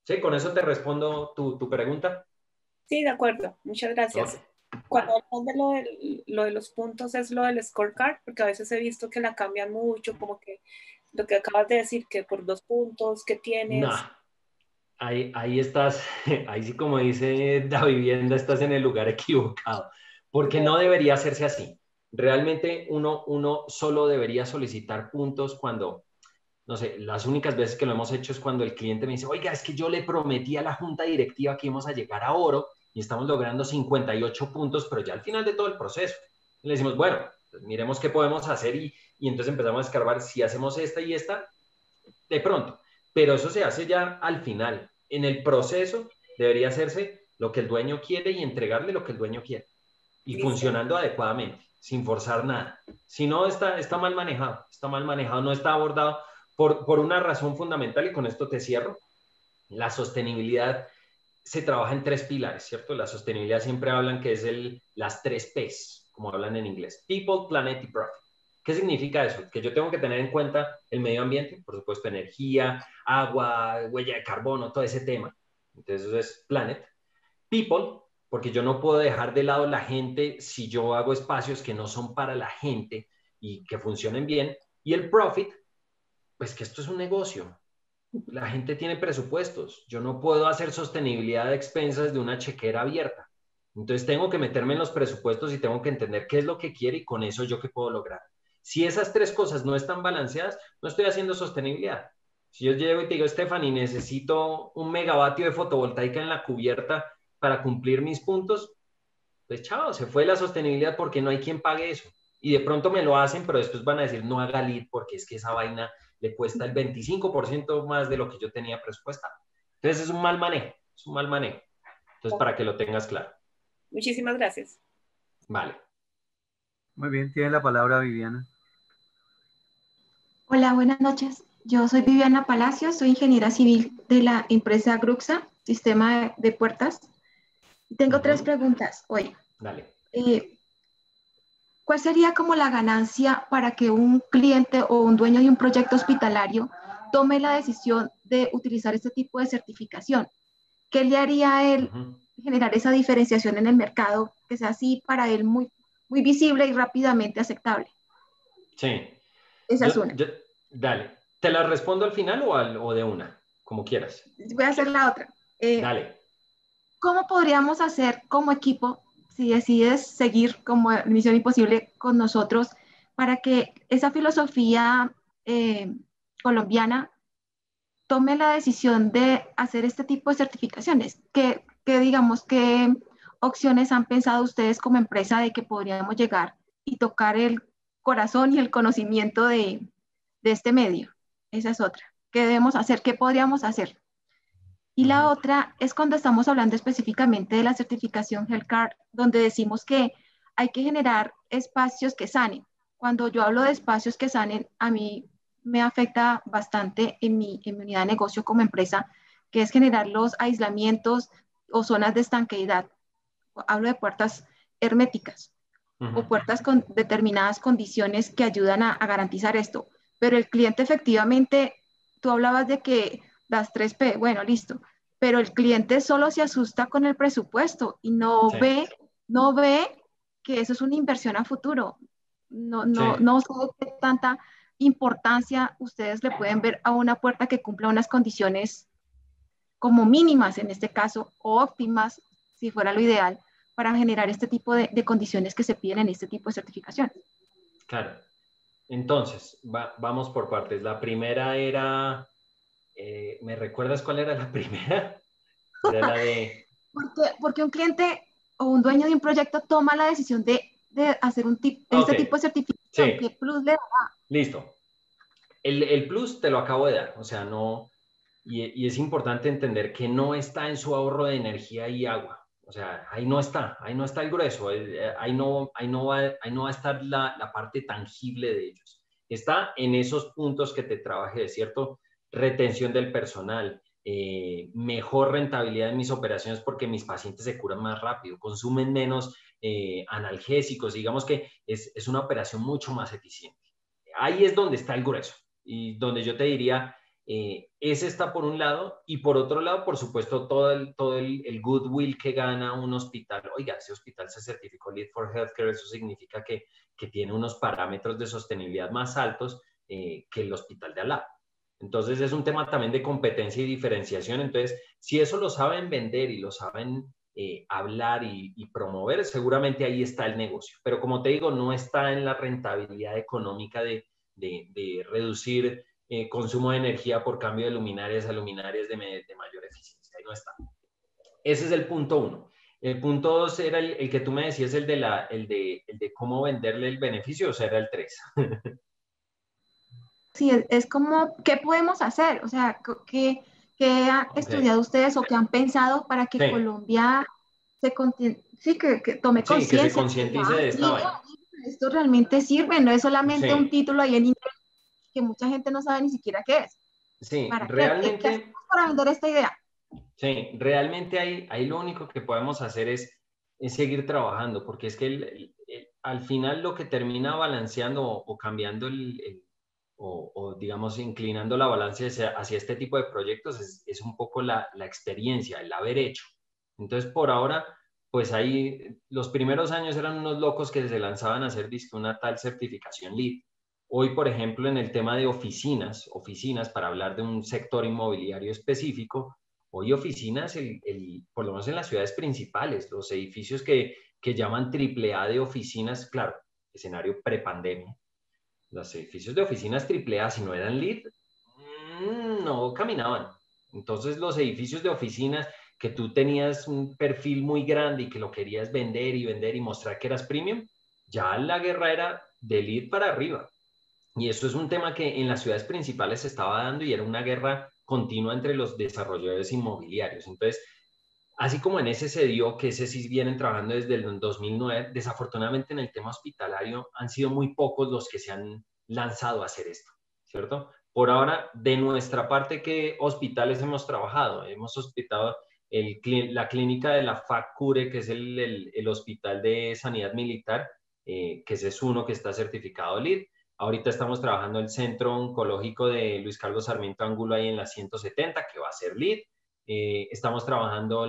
¿Sí? ¿Con eso te respondo tu pregunta? Sí, de acuerdo. Muchas gracias. Okay. Cuando hablamos de lo de los puntos es lo del scorecard, porque a veces he visto que la cambian mucho, como que lo que acabas de decir, que por 2 puntos que tienes. No, ahí estás, ahí sí como dice la vivienda, estás en el lugar equivocado, porque no debería hacerse así. Realmente uno solo debería solicitar puntos cuando, no sé, las únicas veces que lo hemos hecho es cuando el cliente me dice, oiga, es que yo le prometí a la junta directiva que íbamos a llegar a oro y estamos logrando 58 puntos, pero ya al final de todo el proceso. Y le decimos, bueno, pues miremos qué podemos hacer y entonces empezamos a escarbar si hacemos esta y esta, de pronto. Pero eso se hace ya al final. En el proceso debería hacerse lo que el dueño quiere y entregarle lo que el dueño quiere. Y Listo. funcionando adecuadamente, sin forzar nada. Si no, está mal manejado, no está abordado por una razón fundamental, y con esto te cierro. La sostenibilidad se trabaja en 3 pilares, ¿cierto? La sostenibilidad siempre hablan que es las 3 P's, como hablan en inglés: People, Planet y Profit. ¿Qué significa eso? Que yo tengo que tener en cuenta el medio ambiente, por supuesto, energía, agua, huella de carbono, todo ese tema. Entonces eso es Planet. People, porque yo no puedo dejar de lado la gente si yo hago espacios que no son para la gente y que funcionen bien. Y el Profit, pues que esto es un negocio. La gente tiene presupuestos. Yo no puedo hacer sostenibilidad de expensas de una chequera abierta. Entonces tengo que meterme en los presupuestos y tengo que entender qué es lo que quiere y con eso yo qué puedo lograr. Si esas 3 cosas no están balanceadas, no estoy haciendo sostenibilidad. Si yo llego y te digo, Stephanie, necesito 1 megavatio de fotovoltaica en la cubierta para cumplir mis puntos, pues chao, se fue la sostenibilidad porque no hay quien pague eso. Y de pronto me lo hacen, pero después van a decir, no haga lead porque es que esa vaina le cuesta el 25% más de lo que yo tenía presupuestado. Entonces es un mal manejo, es un mal manejo. Entonces, para que lo tengas claro. Muchísimas gracias. Vale. Muy bien, tiene la palabra Viviana. Hola, buenas noches. Yo soy Viviana Palacios, soy ingeniera civil de la empresa Gruxa, sistema de puertas. Tengo 3 preguntas hoy. Dale. ¿Cuál sería como la ganancia para que un cliente o un dueño de un proyecto hospitalario tome la decisión de utilizar este tipo de certificación? ¿Qué le haría a él generar esa diferenciación en el mercado que sea así para él muy, muy visible y rápidamente aceptable? Sí. Esa es una. Dale. ¿Te la respondo al final o de una? Como quieras. Voy a hacer la otra. Dale. ¿Cómo podríamos hacer como equipo, si decides seguir como Misión Imposible con nosotros, para que esa filosofía colombiana tome la decisión de hacer este tipo de certificaciones? ¿Qué digamos, qué opciones han pensado ustedes como empresa de que podríamos llegar y tocar el corazón y el conocimiento de este medio? Esa es otra. ¿Qué debemos hacer? ¿Qué podríamos hacer? Y la otra es cuando estamos hablando específicamente de la certificación HealthCard, donde decimos que hay que generar espacios que sanen. Cuando yo hablo de espacios que sanen, a mí me afecta bastante en mi unidad de negocio como empresa, que es generar los aislamientos o zonas de estanqueidad. Hablo de puertas herméticas o puertas con determinadas condiciones que ayudan a garantizar esto. Pero el cliente efectivamente, tú hablabas de que las 3P, bueno, listo, pero el cliente solo se asusta con el presupuesto y no ve que eso es una inversión a futuro. No sé qué tanta importancia ustedes le pueden ver a una puerta que cumpla unas condiciones como mínimas en este caso, o óptimas, si fuera lo ideal, para generar este tipo de condiciones que se piden en este tipo de certificaciones. Claro. Entonces, vamos por partes. La primera era, ¿me recuerdas cuál era la primera? Era la de... Porque un cliente o un dueño de un proyecto toma la decisión de hacer este tipo de certificación. ¿Qué plus le da? Listo. El plus te lo acabo de dar. O sea, no... Y es importante entender que no está en su ahorro de energía y agua. O sea, ahí no está el grueso, ahí no va a estar la parte tangible de ellos. Está en esos puntos que te trabajé, ¿cierto? Retención del personal, mejor rentabilidad en mis operaciones porque mis pacientes se curan más rápido, consumen menos analgésicos, digamos que es una operación mucho más eficiente. Ahí es donde está el grueso y donde yo te diría, ese está por un lado y por otro lado, por supuesto, todo el goodwill que gana un hospital. Oiga, ese hospital se certificó Lead for Healthcare, eso significa que tiene unos parámetros de sostenibilidad más altos que el hospital de al lado. Entonces es un tema también de competencia y diferenciación. Entonces, si eso lo saben vender y lo saben hablar y promover, seguramente ahí está el negocio. Pero como te digo, no está en la rentabilidad económica de reducir consumo de energía por cambio de luminarias a luminarias de mayor eficiencia. Ahí no está. Ese es el punto 1. El punto 2 era el que tú me decías, el de cómo venderle el beneficio, o sea, era el 3. Sí, es como, ¿qué podemos hacer? O sea, ¿qué han estudiado ustedes o qué han pensado para que Sí. Colombia que tome Sí, conciencia? que se concientice de esta vaina. Esto realmente sirve, no es solamente Sí. un título ahí en internet que mucha gente no sabe ni siquiera qué es. Sí, ¿Para realmente. ¿Qué hacemos para vender esta idea? Sí, realmente ahí lo único que podemos hacer es seguir trabajando, porque es que al final lo que termina balanceando o cambiando o digamos inclinando la balanza hacia este tipo de proyectos es un poco la experiencia, el haber hecho. Entonces, por ahora, pues ahí los primeros años eran unos locos que se lanzaban a hacer una tal certificación LEED. Hoy, por ejemplo, en el tema de oficinas, para hablar de un sector inmobiliario específico, hoy oficinas, por lo menos en las ciudades principales, los edificios que llaman AAA de oficinas, claro, escenario prepandemia, los edificios de oficinas AAA, si no eran LEED, no caminaban. Entonces, los edificios de oficinas que tú tenías un perfil muy grande y que lo querías vender y mostrar que eras premium, ya la guerra era de LEED para arriba. Y eso es un tema que en las ciudades principales se estaba dando y era una guerra continua entre los desarrolladores inmobiliarios. Entonces, así como en ese se dio, que ese sí vienen trabajando desde el 2009, desafortunadamente en el tema hospitalario han sido muy pocos los que se han lanzado a hacer esto, ¿cierto? Por ahora, de nuestra parte, ¿qué hospitales hemos trabajado? Hemos hospitado la clínica de la FACURE, que es el hospital de sanidad militar, que ese es uno que está certificado LEED. Ahorita estamos trabajando el centro oncológico de Luis Carlos Sarmiento Ángulo ahí en la 170, que va a ser LEED. Estamos trabajando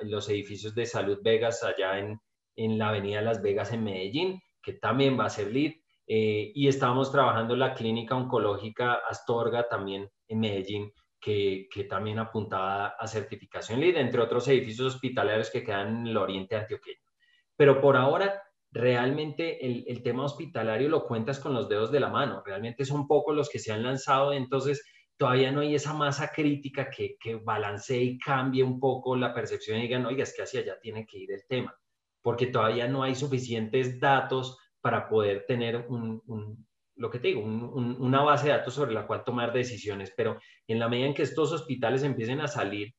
los edificios de Salud Vegas allá en la avenida Las Vegas en Medellín, que también va a ser LEED. Y estamos trabajando la clínica oncológica Astorga también en Medellín, que también apuntaba a certificación LEED, entre otros edificios hospitalarios que quedan en el oriente antioqueño. Pero por ahora, realmente el tema hospitalario lo cuentas con los dedos de la mano. Realmente son pocos los que se han lanzado, entonces todavía no hay esa masa crítica que balancee y cambie un poco la percepción y digan, oiga, es que hacia allá tiene que ir el tema, porque todavía no hay suficientes datos para poder tener lo que te digo, una base de datos sobre la cual tomar decisiones. Pero en la medida en que estos hospitales empiecen a salir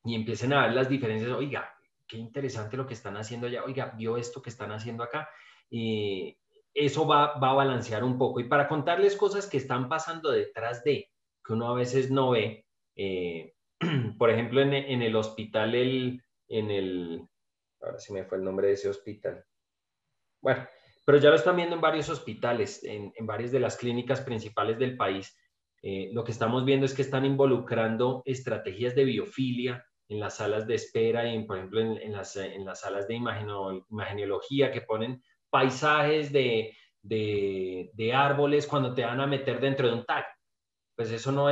y empiecen a ver las diferencias, oiga, qué interesante lo que están haciendo allá, oiga, vio esto que están haciendo acá, eso va a balancear un poco. Y para contarles cosas que están pasando detrás de, que uno a veces no ve, por ejemplo, en el hospital, ahora se me fue el nombre de ese hospital. Bueno, pero ya lo están viendo en varios hospitales, en varias de las clínicas principales del país. Lo que estamos viendo es que están involucrando estrategias de biofilia en las salas de espera y, por ejemplo, en las salas de imagenología, que ponen paisajes de árboles cuando te van a meter dentro de un tag. Pues eso no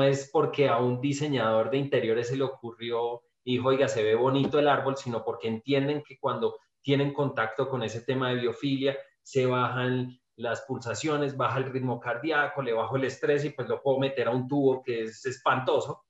es porque a un diseñador de interiores se le ocurrió y dijo, oiga, se ve bonito el árbol, sino porque entienden que cuando tienen contacto con ese tema de biofilia, se bajan las pulsaciones, baja el ritmo cardíaco, le bajo el estrés y pues lo puedo meter a un tubo que es espantoso,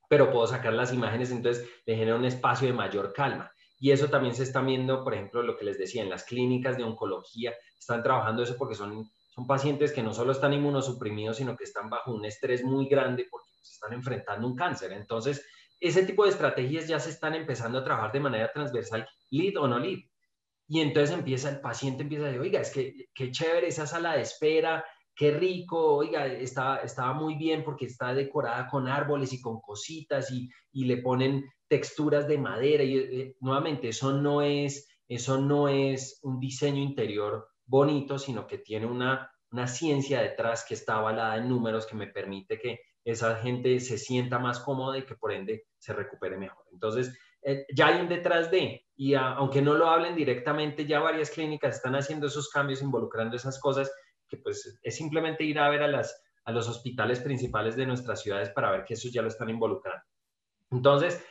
pero puedo sacar las imágenes, entonces le genera un espacio de mayor calma. Y eso también se está viendo, por ejemplo, lo que les decía, en las clínicas de oncología, están trabajando eso porque son pacientes que no solo están inmunosuprimidos, sino que están bajo un estrés muy grande porque se están enfrentando un cáncer. Entonces, ese tipo de estrategias ya se están empezando a trabajar de manera transversal, lead o no lead. Y entonces el paciente empieza a decir, oiga, es que qué chévere esa sala de espera, qué rico, oiga, estaba muy bien porque está decorada con árboles y con cositas y le ponen texturas de madera. Y nuevamente, eso no es un diseño interior bonito, sino que tiene una ciencia detrás que está avalada en números que me permite que esa gente se sienta más cómoda y que por ende se recupere mejor. Entonces, ya hay un detrás de, y aunque no lo hablen directamente, ya varias clínicas están haciendo esos cambios, involucrando esas cosas, que pues es simplemente ir a ver a los hospitales principales de nuestras ciudades para ver que eso ya lo están involucrando. Entonces,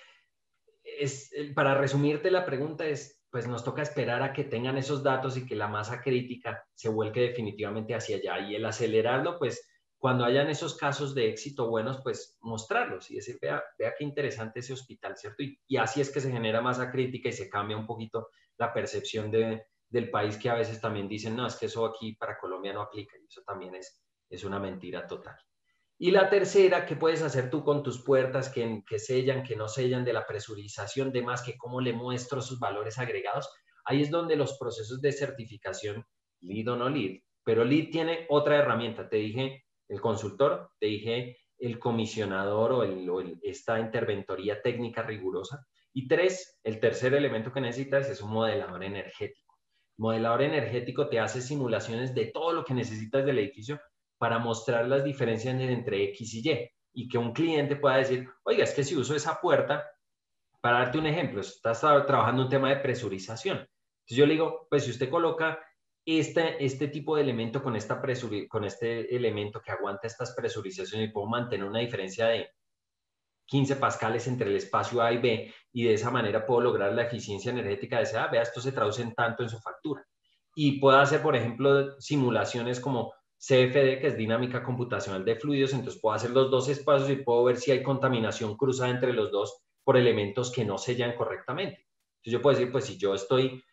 para resumirte la pregunta es, pues nos toca esperar a que tengan esos datos y que la masa crítica se vuelque definitivamente hacia allá, y el acelerarlo, pues cuando hayan esos casos de éxito buenos, pues mostrarlos y decir, vea qué interesante ese hospital, ¿cierto? Y así es que se genera masa crítica y se cambia un poquito la percepción del país, que a veces también dicen, no, es que eso aquí para Colombia no aplica, y eso también es una mentira total. Y la tercera, ¿qué puedes hacer tú con tus puertas que sellan, que no sellan, de la presurización, de más que cómo le muestro sus valores agregados? Ahí es donde los procesos de certificación, lead o no lead, pero lead tiene otra herramienta. Te dije el consultor, te dije el comisionador o esta interventoría técnica rigurosa. Y el tercer elemento que necesitas es un modelador energético. El modelador energético te hace simulaciones de todo lo que necesitas del edificio para mostrar las diferencias entre X y Y, y que un cliente pueda decir, oiga, es que si uso esa puerta, para darte un ejemplo, estás trabajando un tema de presurización. Entonces yo le digo, pues si usted coloca este tipo de elemento con este elemento que aguanta estas presurizaciones, y puedo mantener una diferencia de 15 pascales entre el espacio A y B, y de esa manera puedo lograr la eficiencia energética de ese A, vea, esto se traduce en tanto en su factura. Y puedo hacer, por ejemplo, simulaciones como CFD, que es dinámica computacional de fluidos, entonces puedo hacer los dos espacios y puedo ver si hay contaminación cruzada entre los dos por elementos que no sellan correctamente. Entonces yo puedo decir, pues si yo estoy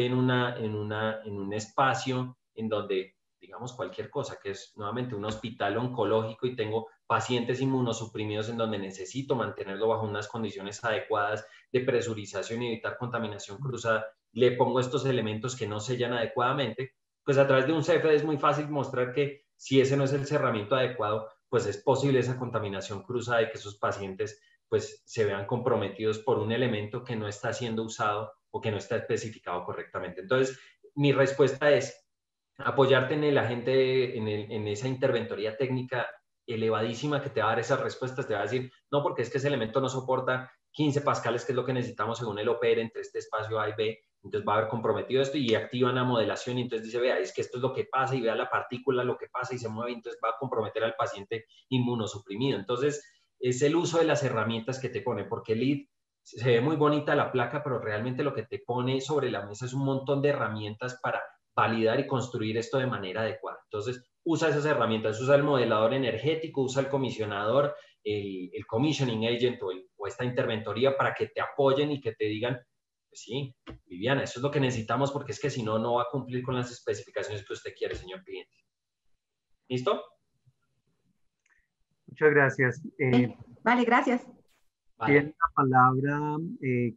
en un espacio en donde, digamos, cualquier cosa, que es nuevamente un hospital oncológico, y tengo pacientes inmunosuprimidos en donde necesito mantenerlo bajo unas condiciones adecuadas de presurización y evitar contaminación cruzada, le pongo estos elementos que no sellan adecuadamente, pues a través de un CFD es muy fácil mostrar que si ese no es el cerramiento adecuado, pues es posible esa contaminación cruzada y que esos pacientes pues se vean comprometidos por un elemento que no está siendo usado o que no está especificado correctamente. Entonces, mi respuesta es apoyarte en el agente, en esa interventoría técnica elevadísima que te va a dar esas respuestas. Te va a decir, no, porque es que ese elemento no soporta 15 pascales, que es lo que necesitamos según el OPR entre este espacio A y B, entonces va a haber comprometido esto, y activan la modelación, y entonces dice, vea, es que esto es lo que pasa, y vea la partícula, lo que pasa y se mueve, entonces va a comprometer al paciente inmunosuprimido. Entonces, es el uso de las herramientas que te pone, porque LEED se ve muy bonita la placa, pero realmente lo que te pone sobre la mesa es un montón de herramientas para validar y construir esto de manera adecuada. Entonces, usa esas herramientas, usa el modelador energético, usa el comisionador, el commissioning agent o esta interventoría, para que te apoyen y que te digan, pues sí, Viviana, eso es lo que necesitamos, porque es que si no, no va a cumplir con las especificaciones que usted quiere, señor cliente. ¿Listo? Muchas gracias. Vale, gracias. Tiene la palabra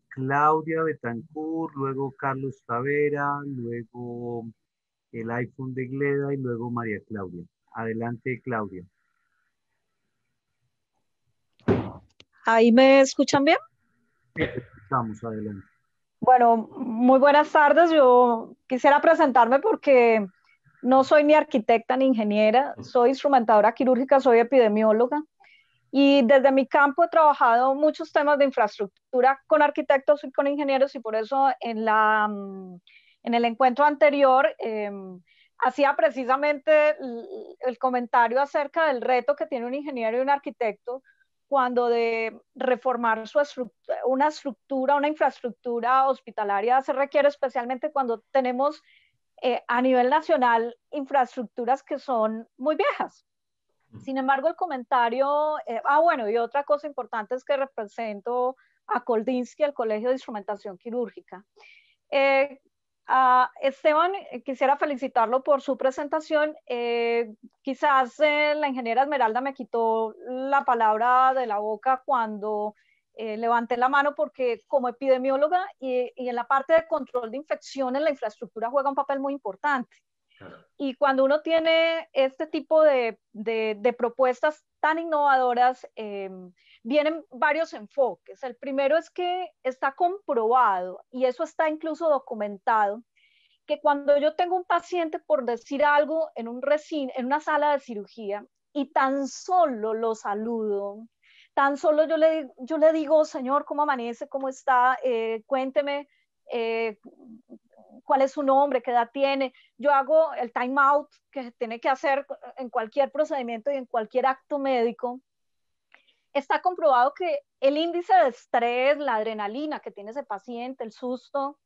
Claudia Betancourt, luego Carlos Tavera, luego el iPhone de Gleda y luego María Claudia. Adelante, Claudia. ¿Ahí me escuchan bien? Sí, te escuchamos, adelante. Bueno, muy buenas tardes. Yo quisiera presentarme porque no soy ni arquitecta ni ingeniera, soy instrumentadora quirúrgica, soy epidemióloga, y desde mi campo he trabajado muchos temas de infraestructura con arquitectos y con ingenieros, y por eso en el encuentro anterior hacía precisamente el comentario acerca del reto que tiene un ingeniero y un arquitecto cuando de reformar una estructura, una infraestructura hospitalaria se requiere, especialmente cuando tenemos a nivel nacional infraestructuras que son muy viejas. Sin embargo, el comentario, bueno, y otra cosa importante es que represento a Koldinsky, el Colegio de Instrumentación Quirúrgica. Esteban, quisiera felicitarlo por su presentación. Quizás la ingeniera Esmeralda me quitó la palabra de la boca cuando levanté la mano porque como epidemióloga y en la parte de control de infecciones, la infraestructura juega un papel muy importante. Y cuando uno tiene este tipo de propuestas tan innovadoras, vienen varios enfoques. El primero es que está comprobado, y eso está incluso documentado, que cuando yo tengo un paciente, por decir algo, en una sala de cirugía, y tan solo lo saludo, tan solo yo le digo, señor, ¿cómo amanece? ¿Cómo está? Cuénteme cuál es su nombre, qué edad tiene. Yo hago el time out que tiene que hacer en cualquier procedimiento y en cualquier acto médico. Está comprobado que el índice de estrés, la adrenalina que tiene ese paciente, el susto,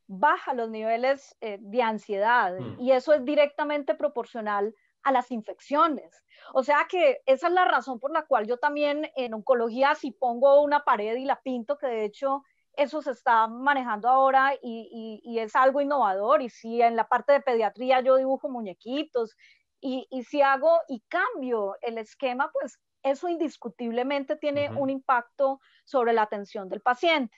baja los niveles de ansiedad, y eso es directamente proporcional a las infecciones. O sea que esa es la razón por la cual yo también en oncología, si pongo una pared y la pinto, que de hecho eso se está manejando ahora y es algo innovador, y si en la parte de pediatría yo dibujo muñequitos y si hago y cambio el esquema, pues eso indiscutiblemente tiene un impacto sobre la atención del paciente.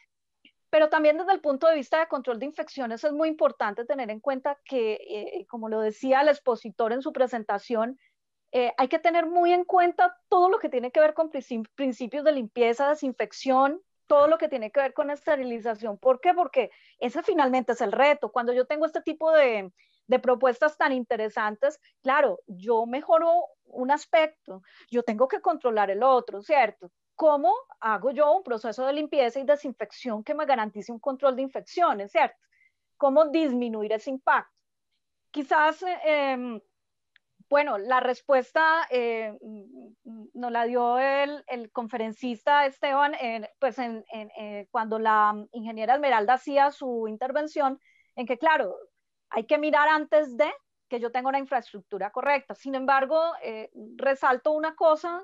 Pero también desde el punto de vista de control de infecciones es muy importante tener en cuenta que, como lo decía el expositor en su presentación, hay que tener muy en cuenta todo lo que tiene que ver con principios de limpieza, desinfección, todo lo que tiene que ver con esterilización. ¿Por qué? Porque ese finalmente es el reto. Cuando yo tengo este tipo de propuestas tan interesantes, claro, yo mejoro un aspecto, yo tengo que controlar el otro, ¿cierto? ¿Cómo hago yo un proceso de limpieza y desinfección que me garantice un control de infecciones, ¿cierto? ¿Cómo disminuir ese impacto? Quizás, bueno, la respuesta nos la dio el conferencista Esteban, pues cuando la ingeniera Esmeralda hacía su intervención, en que, claro, hay que mirar antes de que yo tenga una infraestructura correcta. Sin embargo, resalto una cosa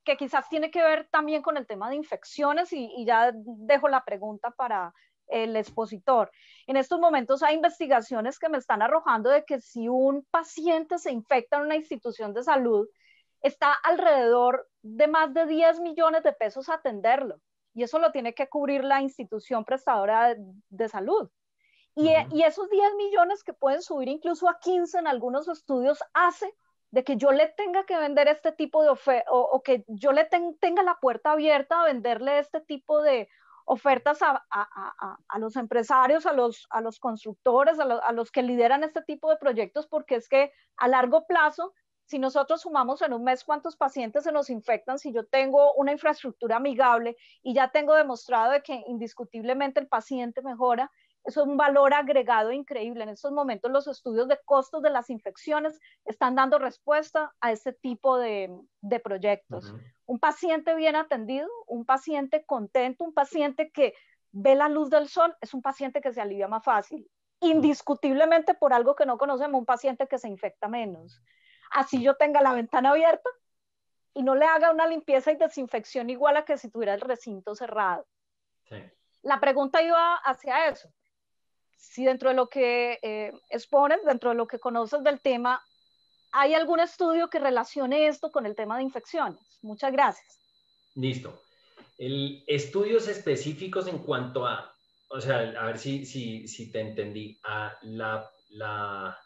que quizás tiene que ver también con el tema de infecciones, y ya dejo la pregunta para el expositor. En estos momentos hay investigaciones que me están arrojando de que si un paciente se infecta en una institución de salud, está alrededor de más de 10 millones de pesos atenderlo, y eso lo tiene que cubrir la institución prestadora de salud. Y esos 10 millones que pueden subir incluso a 15 en algunos estudios hace de que yo le tenga que vender este tipo de oferta, o que yo le tenga la puerta abierta a venderle este tipo de ofertas a los empresarios, a los constructores, a los que lideran este tipo de proyectos, porque es que a largo plazo, si nosotros sumamos en un mes cuántos pacientes se nos infectan, si yo tengo una infraestructura amigable y ya tengo demostrado de que indiscutiblemente el paciente mejora, eso es un valor agregado increíble. En estos momentos los estudios de costos de las infecciones están dando respuesta a este tipo de proyectos. Un paciente bien atendido, un paciente contento, un paciente que ve la luz del sol, es un paciente que se alivia más fácil. Indiscutiblemente, por algo que no conocemos, un paciente que se infecta menos. Así yo tenga la ventana abierta y no le haga una limpieza y desinfección igual a que si tuviera el recinto cerrado. Sí. La pregunta iba hacia eso. Si dentro de lo que expones, dentro de lo que conoces del tema, ¿hay algún estudio que relacione esto con el tema de infecciones? Muchas gracias. Listo. Estudios específicos en cuanto a, o sea, a ver si te entendí, a la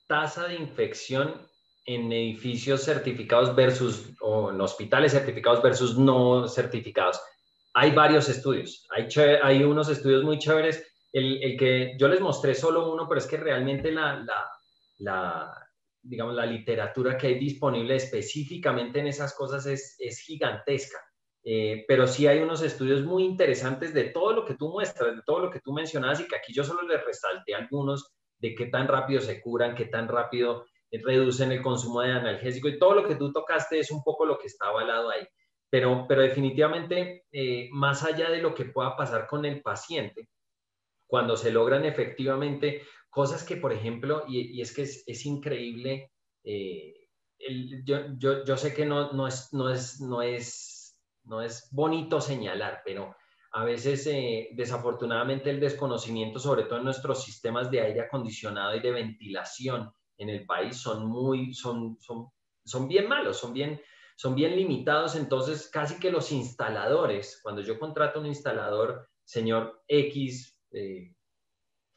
tasa de infección en edificios certificados versus, o en hospitales certificados versus no certificados. Hay varios estudios, hay unos estudios muy chéveres. El que yo les mostré solo uno, pero es que realmente digamos, la literatura que hay disponible específicamente en esas cosas es gigantesca. Pero sí hay unos estudios muy interesantes de todo lo que tú muestras, de todo lo que tú mencionabas, y que aquí yo solo les resalté algunos de qué tan rápido se curan, qué tan rápido reducen el consumo de analgésico, y todo lo que tú tocaste es un poco lo que está avalado ahí. Pero definitivamente, más allá de lo que pueda pasar con el paciente, cuando se logran efectivamente cosas que, por ejemplo, y es que es increíble, yo sé que no es bonito señalar, pero a veces desafortunadamente el desconocimiento, sobre todo en nuestros sistemas de aire acondicionado y de ventilación en el país, son bien malos, son bien limitados, entonces casi que los instaladores, cuando yo contrato un instalador, señor X,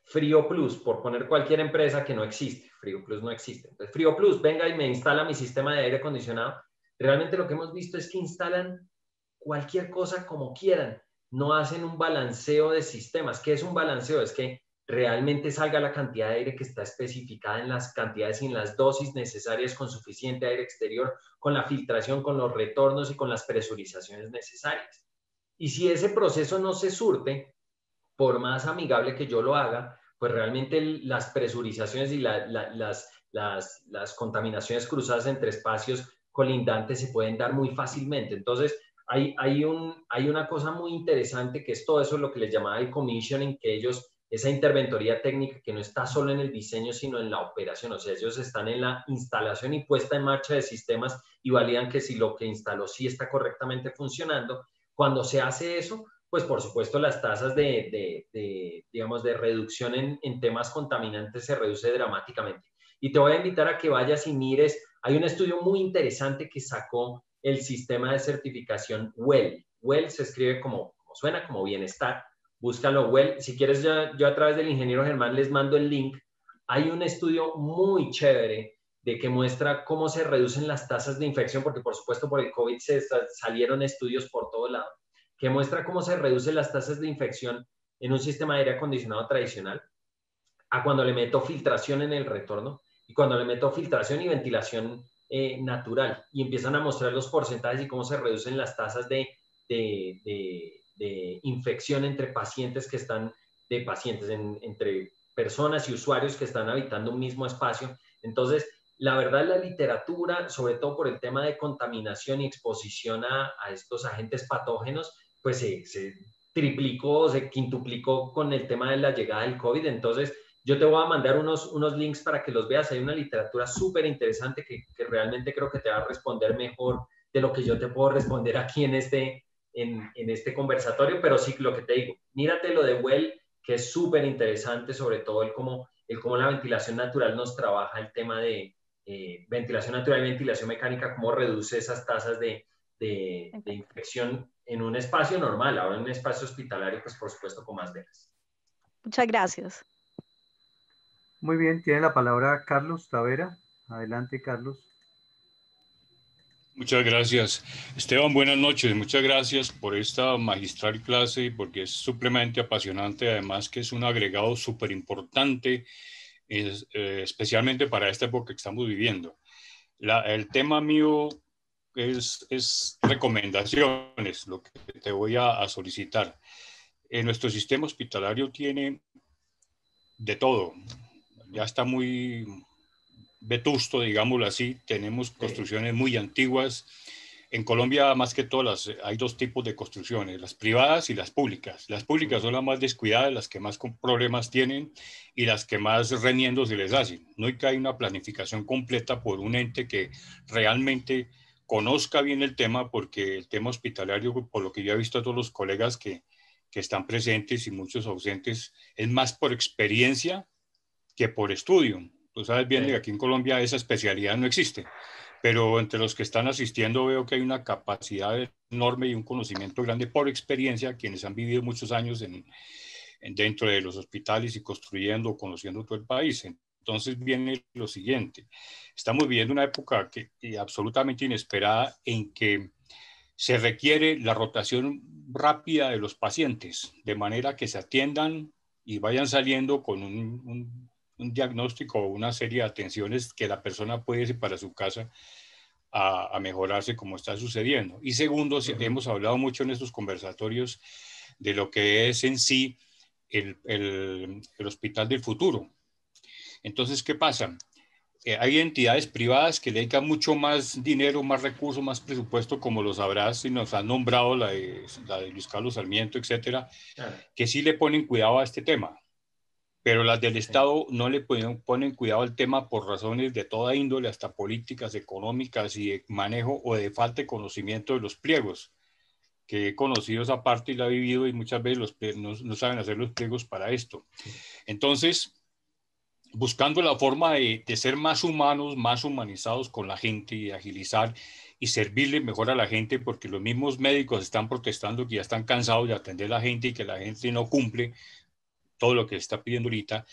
Frío Plus, por poner cualquier empresa que no existe, Frío Plus no existe. Entonces, Frío Plus, venga y me instala mi sistema de aire acondicionado. Realmente lo que hemos visto es que instalan cualquier cosa como quieran, no hacen un balanceo de sistemas. ¿Qué es un balanceo? Es que realmente salga la cantidad de aire que está especificada en las cantidades y en las dosis necesarias, con suficiente aire exterior, con la filtración, con los retornos y con las presurizaciones necesarias. Y si ese proceso no se surte, por más amigable que yo lo haga, pues realmente las presurizaciones y las contaminaciones cruzadas entre espacios colindantes se pueden dar muy fácilmente. Entonces, hay una cosa muy interesante que es todo eso, lo que les llamaba el commissioning, que ellos, esa interventoría técnica que no está solo en el diseño, sino en la operación. O sea, ellos están en la instalación y puesta en marcha de sistemas y validan que si lo que instaló sí está correctamente funcionando. Cuando se hace eso, pues por supuesto las tasas digamos, de reducción en temas contaminantes se reduce dramáticamente. Y te voy a invitar a que vayas y mires, hay un estudio muy interesante que sacó el sistema de certificación WELL. WELL se escribe como suena, como bienestar. Búscalo, WELL. Si quieres, yo a través del ingeniero Germán les mando el link. Hay un estudio muy chévere de que muestra cómo se reducen las tasas de infección, porque por supuesto por el COVID salieron estudios por todo lado, que muestra cómo se reducen las tasas de infección en un sistema de aire acondicionado tradicional a cuando le meto filtración en el retorno y cuando le meto filtración y ventilación natural, y empiezan a mostrar los porcentajes y cómo se reducen las tasas de infección entre pacientes que están, entre personas y usuarios que están habitando un mismo espacio. Entonces, la verdad, la literatura, sobre todo por el tema de contaminación y exposición a estos agentes patógenos, pues se triplicó, se quintuplicó con el tema de la llegada del COVID. Entonces, yo te voy a mandar unos links para que los veas. Hay una literatura súper interesante que realmente creo que te va a responder mejor de lo que yo te puedo responder aquí en este conversatorio, pero sí, lo que te digo, mírate lo de Well, que es súper interesante, sobre todo el cómo la ventilación natural nos trabaja el tema de ventilación natural y ventilación mecánica, cómo reduce esas tasas de infección en un espacio normal. Ahora en un espacio hospitalario, pues por supuesto con más velas. Muchas gracias. Muy bien, tiene la palabra Carlos Tavera. Adelante, Carlos. Muchas gracias. Esteban, buenas noches. Muchas gracias por esta magistral clase, porque es supremamente apasionante, además que es un agregado súper importante, especialmente para esta época que estamos viviendo. El tema mío es recomendaciones, lo que te voy a solicitar. Nuestro sistema hospitalario tiene de todo. Ya está muy vetusto, digámoslo así. Tenemos construcciones muy antiguas. En Colombia, más que todo, hay dos tipos de construcciones, las privadas y las públicas. Las públicas son las más descuidadas, las que más problemas tienen y las que más reniendo se les hacen. No hay que hay una planificación completa por un ente que realmente conozca bien el tema, porque el tema hospitalario, por lo que yo he visto a todos los colegas que están presentes y muchos ausentes, es más por experiencia que por estudio. Tú sabes bien que aquí en Colombia esa especialidad no existe, pero entre los que están asistiendo veo que hay una capacidad enorme y un conocimiento grande por experiencia, quienes han vivido muchos años dentro de los hospitales y construyendo, conociendo todo el país. Entonces viene lo siguiente: estamos viviendo una época absolutamente inesperada, en que se requiere la rotación rápida de los pacientes, de manera que se atiendan y vayan saliendo con un diagnóstico o una serie de atenciones que la persona puede irse para su casa a mejorarse, como está sucediendo. Y segundo, hemos hablado mucho en estos conversatorios de lo que es en sí el hospital del futuro. Entonces, ¿qué pasa? Hay entidades privadas que le dedican mucho más dinero, más recursos, más presupuesto, como lo sabrás, y nos han nombrado la de Luis Carlos Sarmiento, etcétera, que sí le ponen cuidado a este tema. Pero las del Estado no le ponen cuidado al tema por razones de toda índole, hasta políticas, económicas y de manejo o de falta de conocimiento de los pliegos, que he conocido esa parte y la he vivido, y muchas veces no saben hacer los pliegos para esto. Entonces, buscando la forma de ser más humanos, más humanizados con la gente y agilizar, y servirle mejor a la gente, porque los mismos médicos están protestando que ya están cansados de atender a la gente y que la gente no cumple todo lo que está pidiendo ahorita.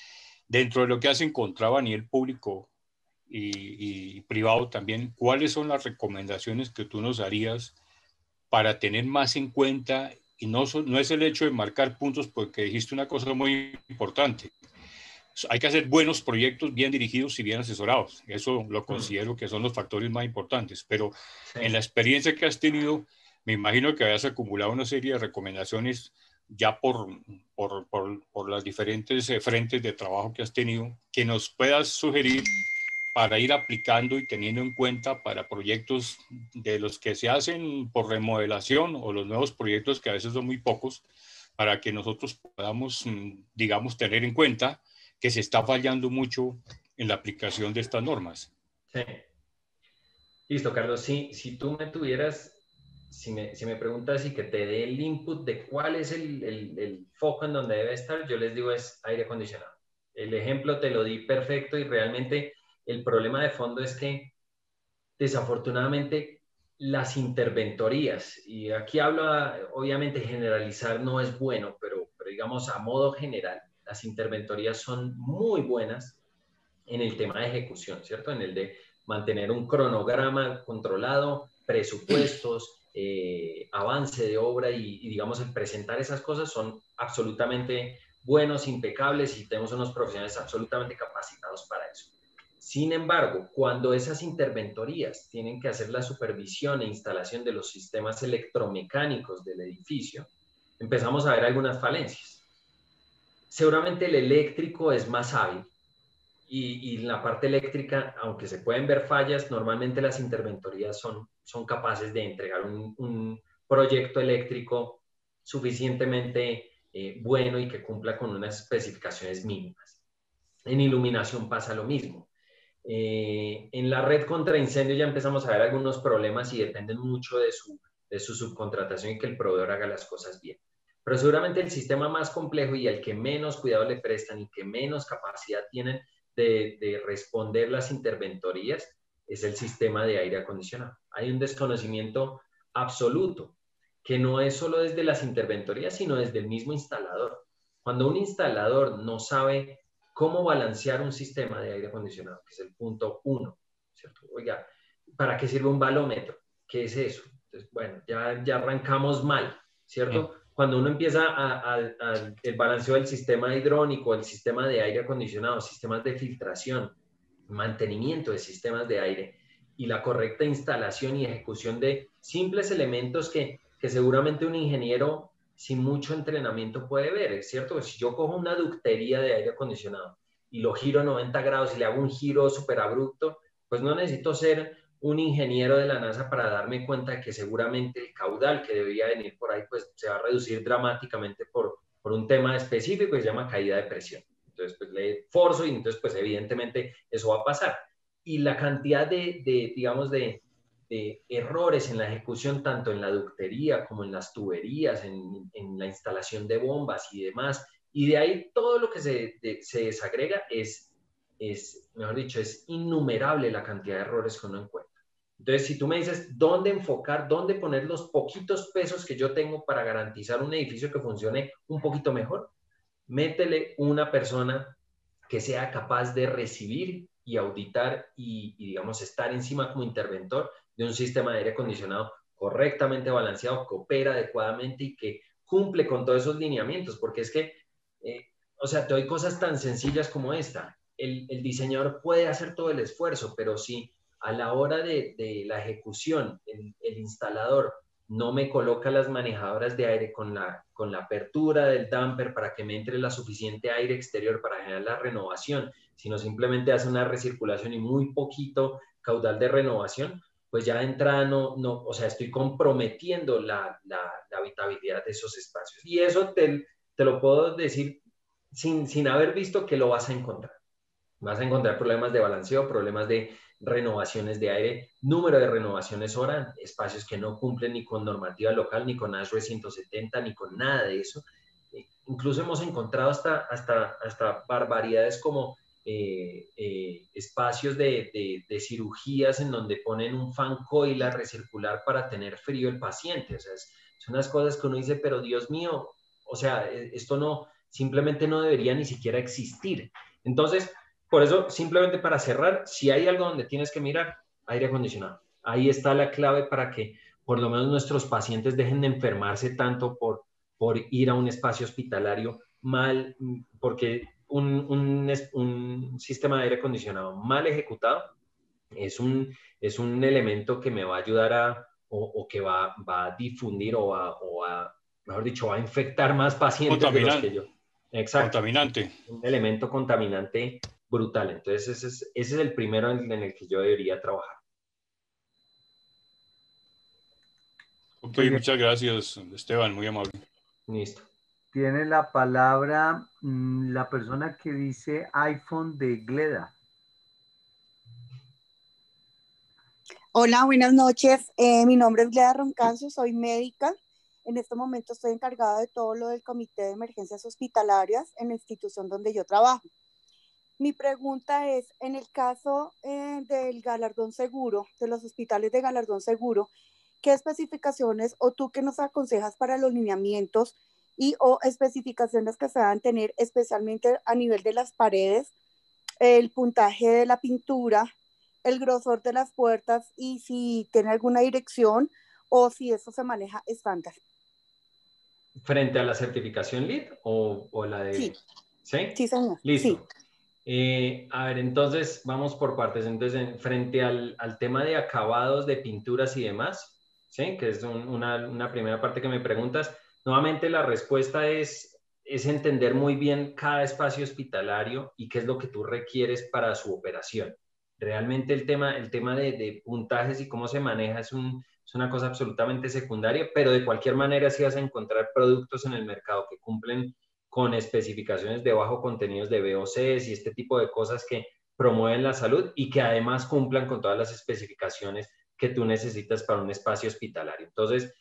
Dentro de lo que has encontrado a nivel público y privado también, ¿cuáles son las recomendaciones que tú nos harías para tener más en cuenta? Y no es el hecho de marcar puntos, porque dijiste una cosa muy importante. Hay que hacer buenos proyectos bien dirigidos y bien asesorados. Eso lo considero que son los factores más importantes. Pero sí, en la experiencia que has tenido, me imagino que hayas acumulado una serie de recomendaciones ya por las diferentes frentes de trabajo que has tenido, que nos puedas sugerir para ir aplicando y teniendo en cuenta para proyectos de los que se hacen por remodelación o los nuevos proyectos que a veces son muy pocos, para que nosotros podamos, digamos, tener en cuenta que se está fallando mucho en la aplicación de estas normas. Sí. Listo, Carlos. Si tú me tuvieras, si me preguntas y que te dé el input de cuál es el foco en donde debe estar, yo les digo es aire acondicionado. El ejemplo te lo di perfecto y realmente el problema de fondo es que desafortunadamente las interventorías, y aquí habla, obviamente generalizar no es bueno, pero digamos a modo general, las interventorías son muy buenas en el tema de ejecución, ¿cierto? En el de mantener un cronograma controlado, presupuestos, avance de obra y digamos el presentar esas cosas son absolutamente buenos, impecables y tenemos unos profesionales absolutamente capacitados para eso. Sin embargo, cuando esas interventorías tienen que hacer la supervisión e instalación de los sistemas electromecánicos del edificio, empezamos a ver algunas falencias. Seguramente el eléctrico es más hábil y en la parte eléctrica, aunque se pueden ver fallas, normalmente las interventorías son capaces de entregar un proyecto eléctrico suficientemente bueno y que cumpla con unas especificaciones mínimas. En iluminación pasa lo mismo. En la red contra incendio ya empezamos a ver algunos problemas y dependen mucho de su subcontratación y que el proveedor haga las cosas bien. Pero seguramente el sistema más complejo y el que menos cuidado le prestan y que menos capacidad tienen de responder las interventorías es el sistema de aire acondicionado. Hay un desconocimiento absoluto que no es solo desde las interventorías, sino desde el mismo instalador. Cuando un instalador no sabe cómo balancear un sistema de aire acondicionado, que es el punto 1, ¿cierto? Oiga, ¿para qué sirve un balómetro? ¿Qué es eso? Entonces, bueno, ya arrancamos mal, ¿cierto? Cuando uno empieza el balanceo del sistema hidrónico, el sistema de aire acondicionado, sistemas de filtración, mantenimiento de sistemas de aire y la correcta instalación y ejecución de simples elementos que seguramente un ingeniero sin mucho entrenamiento puede ver, ¿es cierto? Si yo cojo una ductería de aire acondicionado y lo giro 90 grados y le hago un giro súper abrupto, pues no necesito ser un ingeniero de la NASA para darme cuenta de que seguramente el caudal que debería venir por ahí pues se va a reducir dramáticamente por un tema específico que se llama caída de presión. Entonces pues le forzo y entonces pues evidentemente eso va a pasar. Y la cantidad digamos de errores en la ejecución, tanto en la ductería como en las tuberías, en la instalación de bombas y demás, y de ahí todo lo que se desagrega mejor dicho, es innumerable la cantidad de errores que uno encuentra. Entonces, si tú me dices dónde enfocar, dónde poner los poquitos pesos que yo tengo para garantizar un edificio que funcione un poquito mejor, métele una persona que sea capaz de recibir y auditar y digamos, estar encima como interventor de un sistema de aire acondicionado correctamente balanceado, que opera adecuadamente y que cumple con todos esos lineamientos, porque es que, o sea, te doy cosas tan sencillas como esta. El diseñador puede hacer todo el esfuerzo, pero si a la hora de la ejecución el instalador no me coloca las manejadoras de aire con la apertura del damper para que me entre la suficiente aire exterior para generar la renovación, sino simplemente hace una recirculación y muy poquito caudal de renovación, pues ya de entrada o sea, estoy comprometiendo la habitabilidad de esos espacios. Y eso te lo puedo decir sin haber visto que lo vas a encontrar. Vas a encontrar problemas de balanceo, problemas de renovaciones de aire, número de renovaciones hora, espacios que no cumplen ni con normativa local, ni con ASHRAE 170, ni con nada de eso. Incluso hemos encontrado hasta barbaridades como espacios de cirugías en donde ponen un fan coil a recircular para tener frío el paciente. O sea, son unas cosas que uno dice, pero Dios mío, o sea, esto no, simplemente no debería ni siquiera existir. Entonces, por eso, simplemente para cerrar, si hay algo donde tienes que mirar, aire acondicionado. Ahí está la clave para que por lo menos nuestros pacientes dejen de enfermarse tanto por ir a un espacio hospitalario mal, porque un sistema de aire acondicionado mal ejecutado es un elemento que me va a ayudar o que va a difundir mejor dicho, va a infectar más pacientes de los que yo. Exacto. Contaminante. Un elemento contaminante brutal. Entonces, ese es el primero en el que yo debería trabajar. Ok, muchas gracias, Esteban, muy amable. Listo. Tiene la palabra la persona que dice iPhone de Gleda. Hola, buenas noches. Mi nombre es Gleda Roncancio, soy médica. En este momento estoy encargada de todo lo del Comité de Emergencias Hospitalarias en la institución donde yo trabajo. Mi pregunta es, en el caso del galardón seguro, de los hospitales de galardón seguro, ¿qué especificaciones o tú qué nos aconsejas para los lineamientos y o especificaciones que se van a tener especialmente a nivel de las paredes, el puntaje de la pintura, el grosor de las puertas y si tiene alguna dirección o si eso se maneja estándar? ¿Frente a la certificación LEED o la de...? Sí. ¿Sí? Sí, señor. Listo. Sí. A ver, entonces vamos por partes. Entonces, frente al tema de acabados, de pinturas y demás, ¿sí? Que es una primera parte que me preguntas. Nuevamente la respuesta es entender muy bien cada espacio hospitalario y qué es lo que tú requieres para su operación. Realmente el tema de puntajes y cómo se maneja es una cosa absolutamente secundaria, pero de cualquier manera sí vas a encontrar productos en el mercado que cumplen con especificaciones de bajo contenidos de VOCs y este tipo de cosas que promueven la salud y que además cumplan con todas las especificaciones que tú necesitas para un espacio hospitalario. Entonces,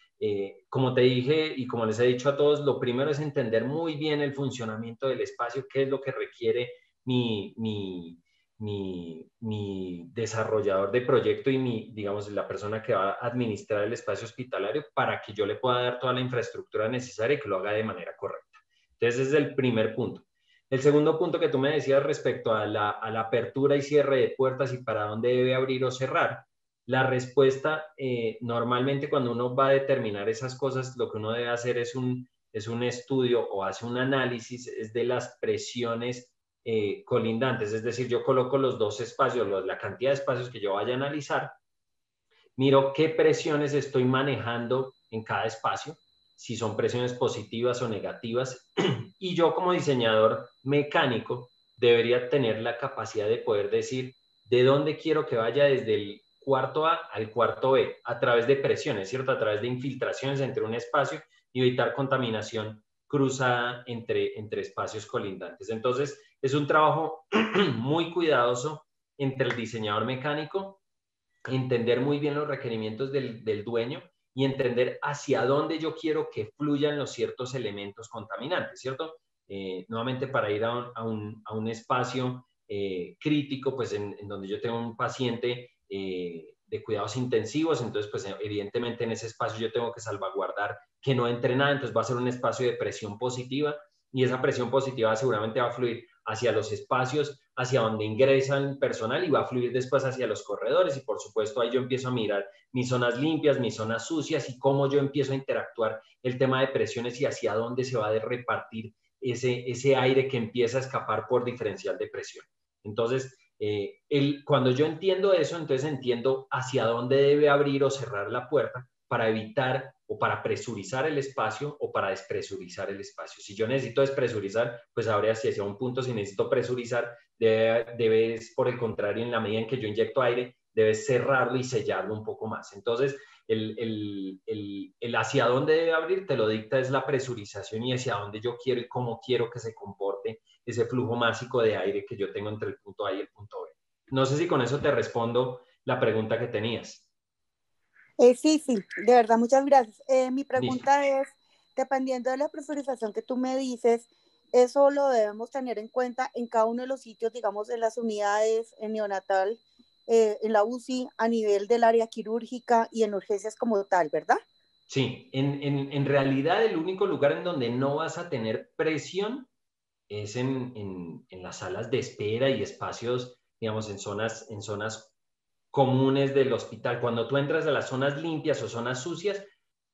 como te dije y como les he dicho a todos, lo primero es entender muy bien el funcionamiento del espacio, qué es lo que requiere mi desarrollador de proyecto y digamos, la persona que va a administrar el espacio hospitalario para que yo le pueda dar toda la infraestructura necesaria y que lo haga de manera correcta. Entonces, ese es el primer punto. El segundo punto que tú me decías respecto a la apertura y cierre de puertas y para dónde debe abrir o cerrar, la respuesta, normalmente cuando uno va a determinar esas cosas, lo que uno debe hacer es un estudio o hace un análisis es de las presiones colindantes, es decir, yo coloco los dos espacios, la cantidad de espacios que yo vaya a analizar, miro qué presiones estoy manejando en cada espacio, si son presiones positivas o negativas, y yo como diseñador mecánico debería tener la capacidad de poder decir de dónde quiero que vaya desde el cuarto A al cuarto B, a través de presiones, ¿cierto? A través de infiltraciones entre un espacio y evitar contaminación cruzada entre espacios colindantes. Entonces, es un trabajo muy cuidadoso entre el diseñador mecánico, entender muy bien los requerimientos del dueño y entender hacia dónde yo quiero que fluyan los ciertos elementos contaminantes, ¿cierto? Nuevamente, para ir a un espacio crítico, pues en donde yo tengo un paciente de cuidados intensivos, entonces, pues evidentemente en ese espacio yo tengo que salvaguardar que no entre nada, entonces va a ser un espacio de presión positiva y esa presión positiva seguramente va a fluir hacia los espacios, hacia donde ingresa el personal y va a fluir después hacia los corredores y por supuesto ahí yo empiezo a mirar mis zonas limpias, mis zonas sucias y cómo yo empiezo a interactuar el tema de presiones y hacia dónde se va a repartir ese aire que empieza a escapar por diferencial de presión. Entonces, cuando yo entiendo eso, entonces entiendo hacia dónde debe abrir o cerrar la puerta para evitar o para presurizar el espacio o para despresurizar el espacio. Si yo necesito despresurizar, pues habría hacia un punto. Si necesito presurizar, debes, por el contrario, en la medida en que yo inyecto aire, debes cerrarlo y sellarlo un poco más. Entonces, el hacia dónde debe abrir te lo dicta es la presurización y hacia dónde yo quiero y cómo quiero que se comporte ese flujo másico de aire que yo tengo entre el punto A y el punto B. No sé si con eso te respondo la pregunta que tenías. Sí, de verdad, muchas gracias. Mi pregunta es, dependiendo de la presurización que tú me dices, eso lo debemos tener en cuenta en cada uno de los sitios, digamos, en las unidades, en neonatal, en la UCI, a nivel del área quirúrgica y en urgencias como tal, ¿verdad? Sí, en realidad el único lugar en donde no vas a tener presión es en las salas de espera y espacios, digamos, en zonas comunes del hospital. Cuando tú entras a las zonas limpias o zonas sucias,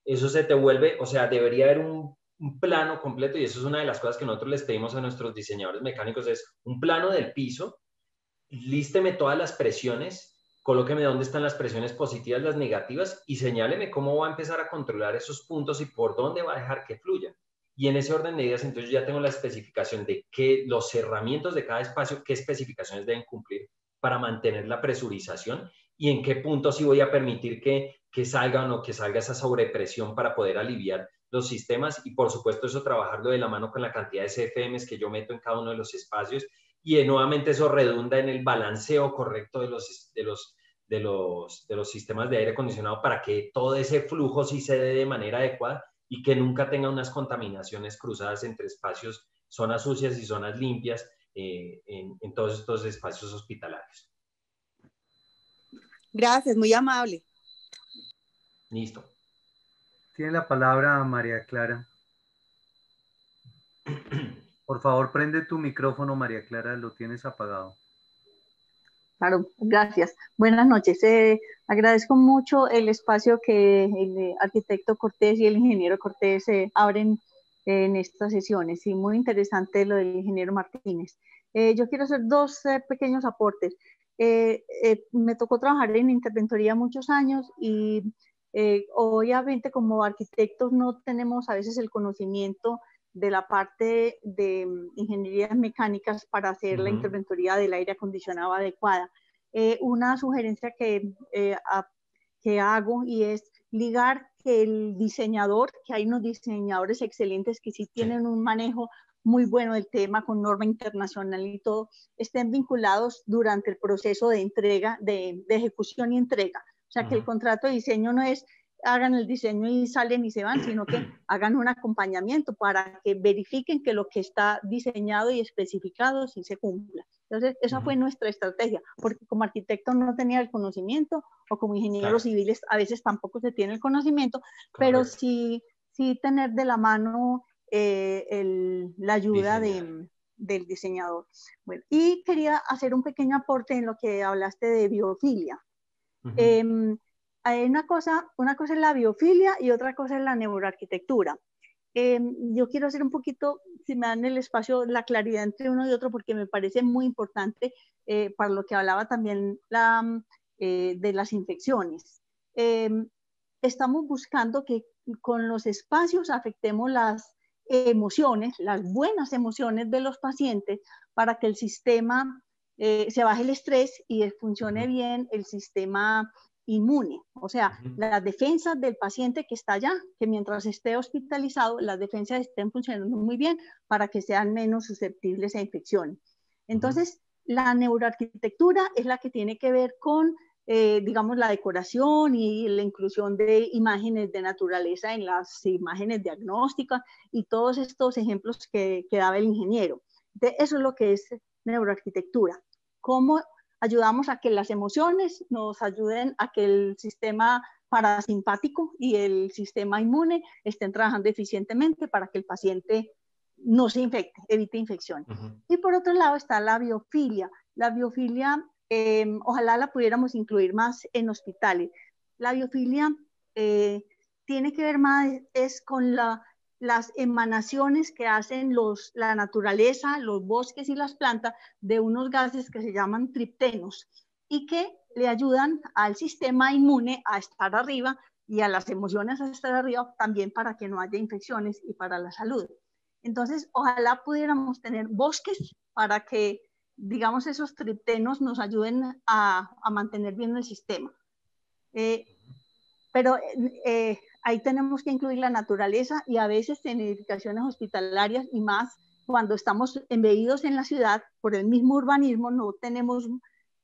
eso se te vuelve, o sea, debería haber un plano completo, y eso es una de las cosas que nosotros les pedimos a nuestros diseñadores mecánicos, es un plano del piso, lísteme todas las presiones, colóqueme dónde están las presiones positivas, las negativas, y señáleme cómo va a empezar a controlar esos puntos y por dónde va a dejar que fluya. Y en ese orden de ideas, entonces ya tengo la especificación de qué, los cerramientos de cada espacio, qué especificaciones deben cumplir para mantener la presurización y en qué punto sí voy a permitir que salga o no que salga esa sobrepresión para poder aliviar los sistemas. Y por supuesto eso trabajarlo de la mano con la cantidad de CFMs que yo meto en cada uno de los espacios, y nuevamente eso redunda en el balanceo correcto de los sistemas de aire acondicionado para que todo ese flujo sí se dé de manera adecuada y que nunca tenga unas contaminaciones cruzadas entre espacios, zonas sucias y zonas limpias en todos estos espacios hospitalarios. Gracias, muy amable. Listo. Tiene la palabra María Clara. Por favor, prende tu micrófono, María Clara, lo tienes apagado. Claro, gracias. Buenas noches. Agradezco mucho el espacio que el arquitecto Cortés y el ingeniero Cortés abren en estas sesiones. Y muy interesante lo del ingeniero Martínez. Yo quiero hacer dos pequeños aportes. Me tocó trabajar en interventoría muchos años y obviamente como arquitectos no tenemos a veces el conocimiento de la parte de ingenierías mecánicas para hacer la interventoría del aire acondicionado adecuada. Una sugerencia que hago y es ligar que el diseñador, que hay unos diseñadores excelentes que sí tienen un manejo muy bueno del tema con norma internacional y todo, estén vinculados durante el proceso de entrega, de ejecución y entrega. O sea, que el contrato de diseño no es hagan el diseño y salen y se van, sino que hagan un acompañamiento para que verifiquen que lo que está diseñado y especificado sí se cumpla. Entonces, esa fue nuestra estrategia, porque como arquitecto no tenía el conocimiento, o como ingenieros civiles a veces tampoco se tiene el conocimiento, pero sí tener de la mano la ayuda del diseñador. Bueno, y quería hacer un pequeño aporte en lo que hablaste de biofilia. Una cosa es la biofilia y otra cosa es la neuroarquitectura. Yo quiero hacer un poquito, si me dan el espacio, la claridad entre uno y otro, porque me parece muy importante para lo que hablaba también de las infecciones. Estamos buscando que con los espacios afectemos las emociones, las buenas emociones de los pacientes, para que el sistema se baje el estrés y funcione bien el sistema inmune, o sea, las defensas del paciente que está allá, que mientras esté hospitalizado, las defensas estén funcionando muy bien para que sean menos susceptibles a infecciones. Entonces, la neuroarquitectura es la que tiene que ver con, digamos, la decoración y la inclusión de imágenes de naturaleza en las imágenes diagnósticas y todos estos ejemplos que daba el ingeniero. Eso es lo que es neuroarquitectura. ¿Cómo ayudamos a que las emociones nos ayuden a que el sistema parasimpático y el sistema inmune estén trabajando eficientemente para que el paciente no se infecte, evite infección? Y por otro lado está la biofilia. La biofilia, ojalá la pudiéramos incluir más en hospitales. La biofilia tiene que ver más con las emanaciones que hacen la naturaleza, los bosques y las plantas de unos gases que se llaman triptenos y que le ayudan al sistema inmune a estar arriba y a las emociones a estar arriba también para que no haya infecciones y para la salud. Entonces, ojalá pudiéramos tener bosques para que, digamos, esos triptenos nos ayuden a mantener bien el sistema. Pero ahí tenemos que incluir la naturaleza y a veces en edificaciones hospitalarias y más cuando estamos embebidos en la ciudad por el mismo urbanismo no tenemos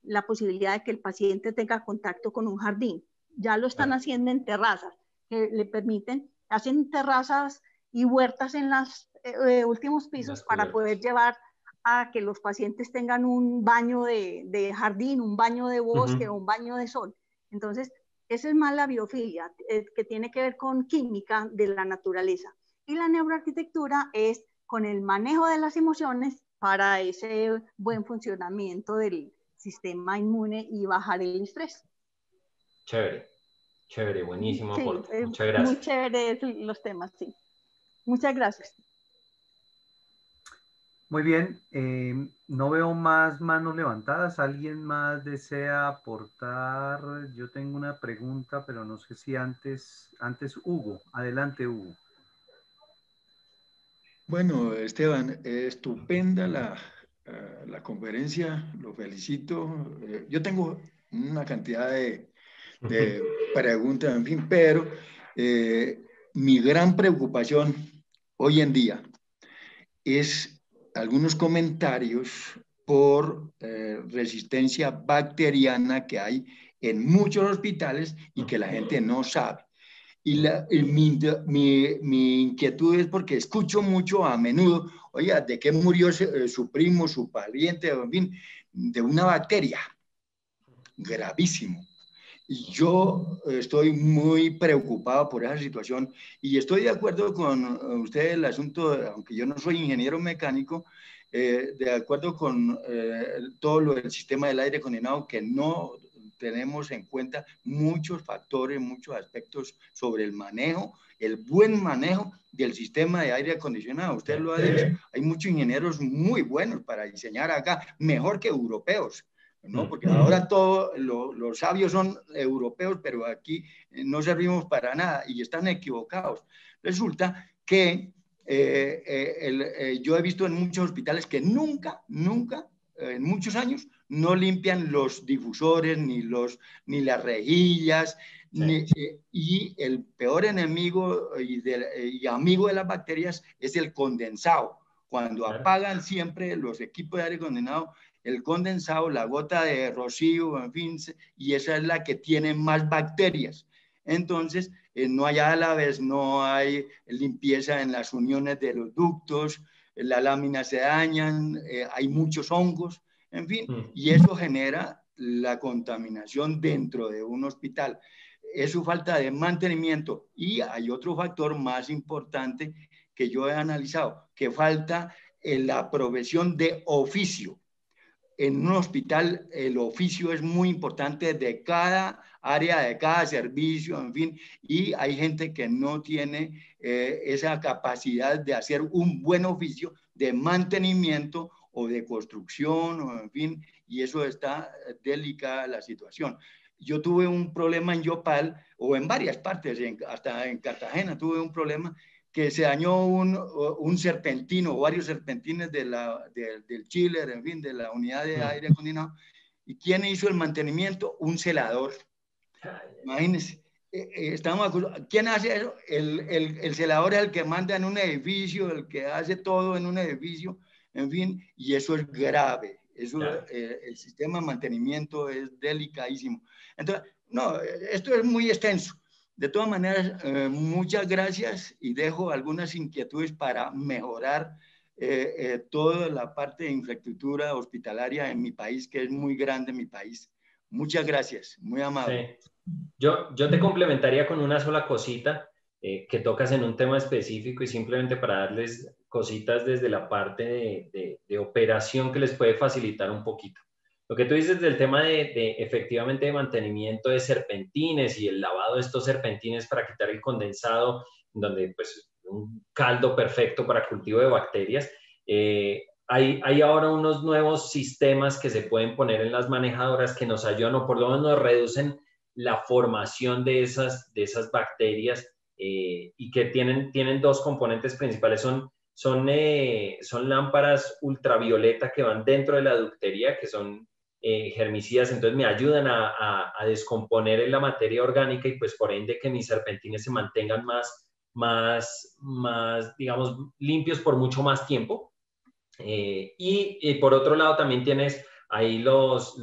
la posibilidad de que el paciente tenga contacto con un jardín. Ya lo están haciendo en terrazas que le permiten, hacen terrazas y huertas en las últimos pisos para poder llevar a que los pacientes tengan un baño de jardín, un baño de bosque, un baño de sol. Entonces, eso es más la biofilia, que tiene que ver con química de la naturaleza. Y la neuroarquitectura es con el manejo de las emociones para ese buen funcionamiento del sistema inmune y bajar el estrés. Chévere, chévere, buenísimo Sí, aporte. Muchas gracias. Muy chévere los temas, sí. Muchas gracias. Muy bien, no veo más manos levantadas. ¿Alguien más desea aportar? Yo tengo una pregunta, pero no sé si antes Hugo. Adelante, Hugo. Bueno, Esteban, estupenda la conferencia, lo felicito. Yo tengo una cantidad de preguntas, en fin, pero mi gran preocupación hoy en día es algunos comentarios por resistencia bacteriana que hay en muchos hospitales y que la gente no sabe. Y mi inquietud es porque escucho mucho a menudo, oiga, ¿de qué murió su primo, su pariente, en fin, de una bacteria? Gravísimo. Y yo estoy muy preocupado por esa situación y estoy de acuerdo con usted el asunto, aunque yo no soy ingeniero mecánico, de acuerdo con todo lo del sistema del aire acondicionado, que no tenemos en cuenta muchos factores, muchos aspectos sobre el manejo, el buen manejo del sistema de aire acondicionado. Usted lo ha dicho, hay muchos ingenieros muy buenos para diseñar acá, mejor que europeos, ¿no? Porque ahora todos los sabios son europeos, pero aquí no servimos para nada y están equivocados. Resulta que yo he visto en muchos hospitales que nunca, en muchos años, no limpian los difusores, ni las rejillas, y el peor enemigo y amigo de las bacterias es el condensado. Cuando apagan siempre los equipos de aire acondicionado, el condensado, la gota de rocío, en fin, y esa es la que tiene más bacterias. Entonces, no hay álabes, no hay limpieza en las uniones de los ductos, las láminas se dañan, hay muchos hongos, en fin, y eso genera la contaminación dentro de un hospital. Es su falta de mantenimiento. Y hay otro factor más importante que yo he analizado, que falta la provisión de oficio. En un hospital el oficio es muy importante de cada área, de cada servicio, en fin, y hay gente que no tiene esa capacidad de hacer un buen oficio de mantenimiento o de construcción, o en fin, y eso está delicada la situación. Yo tuve un problema en Yopal, o en varias partes, hasta en Cartagena tuve un problema que se dañó un serpentino, o varios serpentines del chiller, en fin, de la unidad de aire acondicionado. ¿Y quién hizo el mantenimiento? Un celador. Imagínense. ¿Quién hace eso? El celador es el que manda en un edificio, el que hace todo en un edificio, en fin, y eso es grave. Eso, el sistema de mantenimiento es delicadísimo. Entonces, no, esto es muy extenso. De todas maneras, muchas gracias y dejo algunas inquietudes para mejorar toda la parte de infraestructura hospitalaria en mi país, que es muy grande mi país. Muchas gracias, muy amable. Sí. Yo te complementaría con una sola cosita que tocas en un tema específico y simplemente para darles cositas desde la parte de operación que les puede facilitar un poquito. Lo que tú dices del tema de efectivamente de mantenimiento de serpentines y el lavado de estos serpentines para quitar el condensado, donde pues un caldo perfecto para cultivo de bacterias. Hay ahora unos nuevos sistemas que se pueden poner en las manejadoras que nos ayudan o por lo menos nos reducen la formación de esas bacterias y que tienen dos componentes principales. Son lámparas ultravioleta que van dentro de la ductería, que son germicidas, entonces me ayudan a descomponer la materia orgánica y pues por ende que mis serpentines se mantengan más digamos, limpios por mucho más tiempo. Y por otro lado también tienes ahí los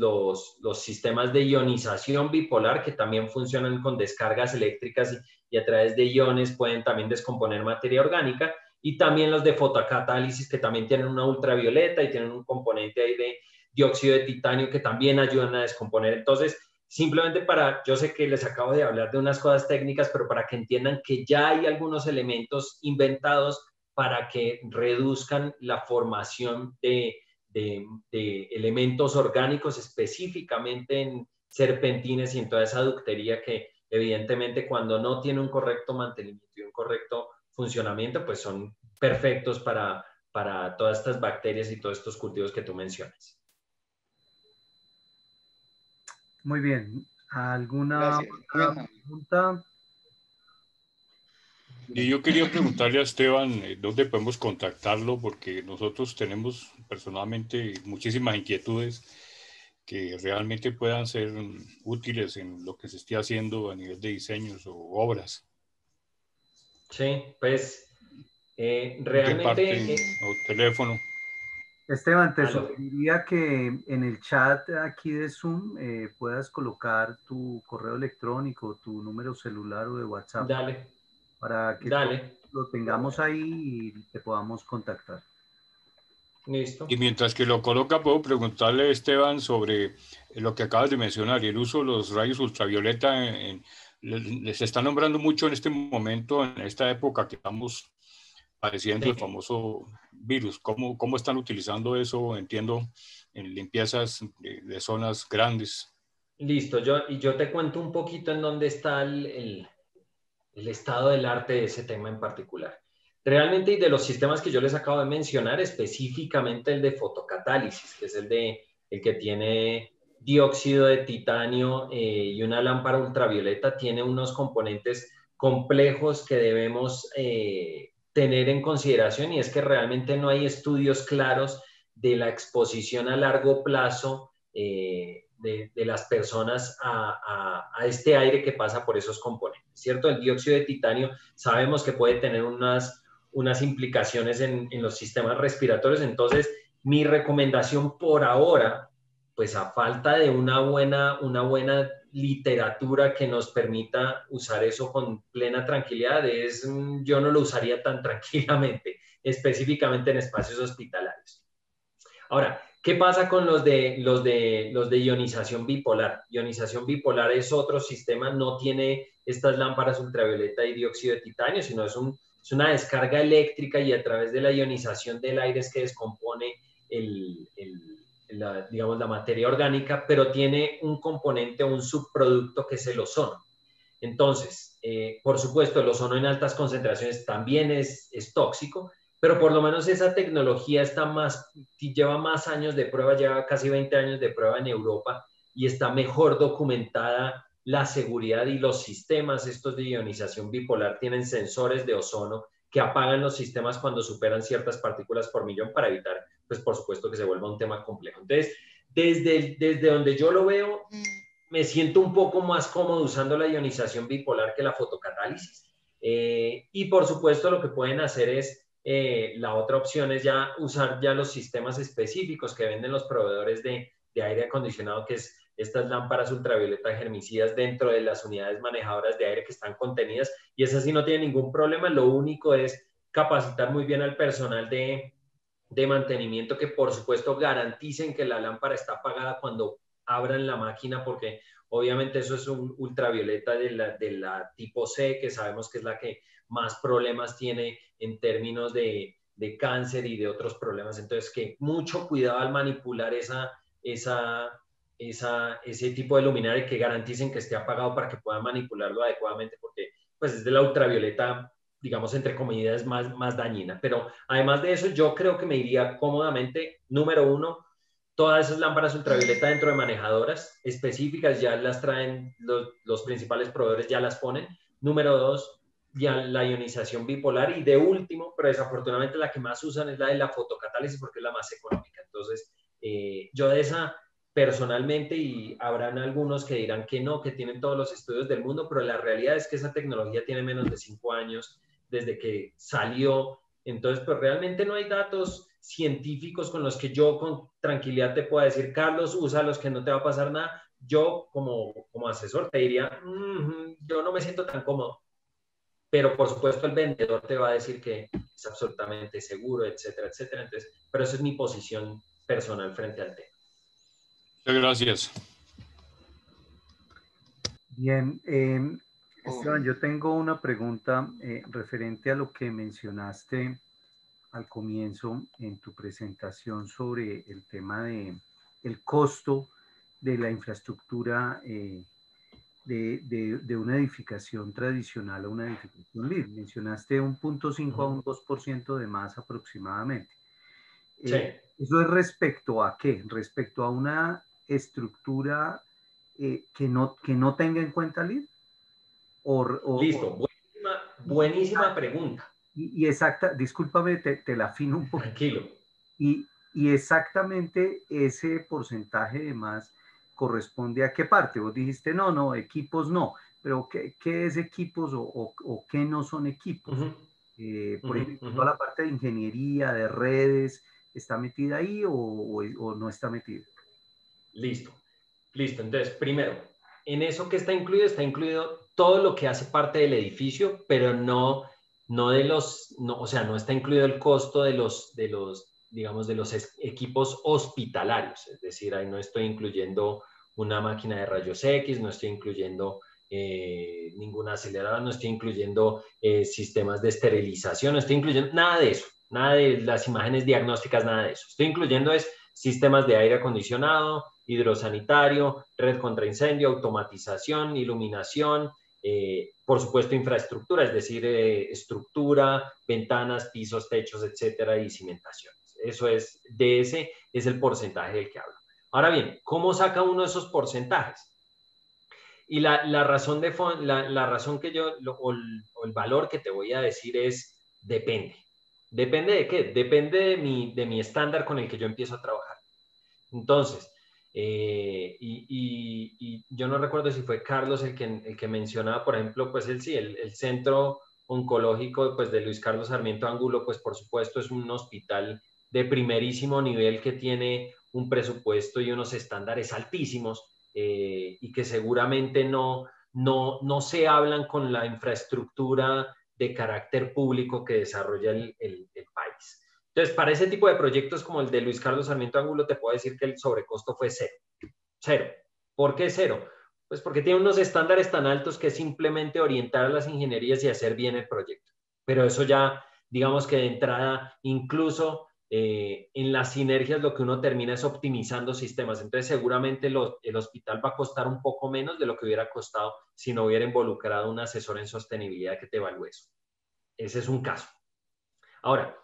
sistemas de ionización bipolar que también funcionan con descargas eléctricas y a través de iones pueden también descomponer materia orgánica. y también los de fotocatálisis, que también tienen una ultravioleta y tienen un componente ahí de dióxido de titanio que también ayudan a descomponer. Entonces, simplemente yo sé que les acabo de hablar de unas cosas técnicas, pero para que entiendan que ya hay algunos elementos inventados para que reduzcan la formación de elementos orgánicos, específicamente en serpentines y en toda esa ductería que evidentemente cuando no tiene un correcto mantenimiento y un correcto funcionamiento, pues son perfectos para todas estas bacterias y todos estos cultivos que tú mencionas. Muy bien. ¿Alguna otra pregunta? Y yo quería preguntarle a Esteban dónde podemos contactarlo, porque nosotros tenemos personalmente muchísimas inquietudes que realmente puedan ser útiles en lo que se esté haciendo a nivel de diseños o obras. Sí, pues realmente... o teléfono. Esteban, te sugeriría que en el chat aquí de Zoom puedas colocar tu correo electrónico, tu número celular o de WhatsApp. Dale. Para que lo tengamos ahí y te podamos contactar. Listo. Y mientras que lo coloca, puedo preguntarle a Esteban sobre lo que acabas de mencionar y el uso de los rayos ultravioleta. Les está nombrando mucho en este momento, en esta época que estamos padeciendo el famoso virus. ¿Cómo están utilizando eso? Entiendo, en limpiezas de zonas grandes. Listo. Yo te cuento un poquito en dónde está el estado del arte de ese tema en particular. Realmente, y de los sistemas que yo les acabo de mencionar, específicamente el de fotocatálisis, que es el que tiene dióxido de titanio y una lámpara ultravioleta, tiene unos componentes complejos que debemos tener en consideración, y es que realmente no hay estudios claros de la exposición a largo plazo de las personas a este aire que pasa por esos componentes, ¿cierto? El dióxido de titanio sabemos que puede tener unas implicaciones en los sistemas respiratorios. Entonces, mi recomendación por ahora, pues a falta de una buena literatura que nos permita usar eso con plena tranquilidad, yo no lo usaría tan tranquilamente, específicamente en espacios hospitalarios. Ahora, ¿qué pasa con los de ionización bipolar? Ionización bipolar es otro sistema, no tiene estas lámparas ultravioleta y dióxido de titanio, sino es una descarga eléctrica, y a través de la ionización del aire es que descompone digamos, la materia orgánica, pero tiene un componente o un subproducto que es el ozono. Entonces, por supuesto, el ozono en altas concentraciones también es tóxico, pero por lo menos esa tecnología lleva más años de prueba, lleva casi 20 años de prueba en Europa, y está mejor documentada la seguridad, y los sistemas estos de ionización bipolar tienen sensores de ozono que apagan los sistemas cuando superan ciertas partículas por millón para evitar, pues por supuesto, que se vuelva un tema complejo. Entonces, desde donde yo lo veo, me siento un poco más cómodo usando la ionización bipolar que la fotocatálisis. Y por supuesto lo que pueden hacer es, la otra opción es ya usar ya los sistemas específicos que venden los proveedores de aire acondicionado, que es estas lámparas ultravioleta germicidas dentro de las unidades manejadoras de aire que están contenidas, y esas sí no tienen ningún problema. Lo único es capacitar muy bien al personal de mantenimiento, que por supuesto garanticen que la lámpara está apagada cuando abran la máquina, porque obviamente eso es un ultravioleta de la tipo C, que sabemos que es la que más problemas tiene en términos de cáncer y de otros problemas. Entonces, que mucho cuidado al manipular ese tipo de luminaria, que garanticen que esté apagado para que puedan manipularlo adecuadamente, porque pues es de la ultravioleta, digamos, entre comillas, más dañina. Pero además de eso, yo creo que me iría cómodamente, número 1, todas esas lámparas ultravioleta dentro de manejadoras específicas, ya las traen los principales proveedores, ya las ponen. Número 2, ya la ionización bipolar. Y de último, pero desafortunadamente la que más usan es la de la fotocatálisis, porque es la más económica. Entonces, yo de esa personalmente, y habrán algunos que dirán que no, que tienen todos los estudios del mundo, pero la realidad es que esa tecnología tiene menos de 5 años desde que salió. Entonces, pues realmente no hay datos científicos con los que yo con tranquilidad te pueda decir, Carlos, úsalos, que no te va a pasar nada. Yo como asesor te diría, yo no me siento tan cómodo, pero por supuesto el vendedor te va a decir que es absolutamente seguro, etcétera, etcétera. Entonces, pero esa es mi posición personal frente al tema. Muchas gracias. Bien, Esteban, yo tengo una pregunta referente a lo que mencionaste al comienzo en tu presentación sobre el tema de el costo de la infraestructura de una edificación tradicional a una edificación LEED. Mencionaste 1.5 a un 2% de más aproximadamente. Sí. ¿Eso es respecto a qué? Respecto a una estructura que no tenga en cuenta LEED. Listo, buenísima pregunta. Y exacta, discúlpame, te la afino un poco. Tranquilo. Y exactamente ese porcentaje de más corresponde a qué parte. Vos dijiste, no, equipos no, pero ¿qué es equipos o qué no son equipos? Por ejemplo, toda la parte de ingeniería, de redes, ¿está metida ahí o no está metida? Listo. Entonces, primero, en eso que está incluido todo lo que hace parte del edificio, pero no de los, o sea, no está incluido el costo de los digamos, de los equipos hospitalarios. Es decir, ahí no estoy incluyendo una máquina de rayos X, no estoy incluyendo ninguna aceleradora, no estoy incluyendo sistemas de esterilización, no estoy incluyendo nada de eso, nada de las imágenes diagnósticas, nada de eso. Estoy incluyendo sistemas de aire acondicionado, hidrosanitario, red contra incendio, automatización, iluminación, por supuesto infraestructura, es decir, estructura, ventanas, pisos, techos, etcétera, y cimentaciones. Eso es, de ese es el porcentaje del que hablo. Ahora bien, ¿cómo saca uno de esos porcentajes? Y la razón que yo, o el valor que te voy a decir es, depende. ¿Depende de qué? Depende de mi estándar con el que yo empiezo a trabajar. Entonces, y yo no recuerdo si fue Carlos el que mencionaba, por ejemplo, pues el centro oncológico pues, de Luis Carlos Sarmiento Angulo, pues por supuesto es un hospital de primerísimo nivel que tiene un presupuesto y unos estándares altísimos y que seguramente no se hablan con la infraestructura de carácter público que desarrolla el país. Entonces, para ese tipo de proyectos como el de Luis Carlos Sarmiento Angulo, te puedo decir que el sobrecosto fue cero. Cero. ¿Por qué cero? Pues porque tiene unos estándares tan altos que es simplemente orientar a las ingenierías y hacer bien el proyecto. Pero eso ya, digamos que de entrada, incluso en las sinergias lo que uno termina es optimizando sistemas. Entonces, seguramente el hospital va a costar un poco menos de lo que hubiera costado si no hubiera involucrado un asesor en sostenibilidad que te evalúe eso. Ese es un caso. Ahora,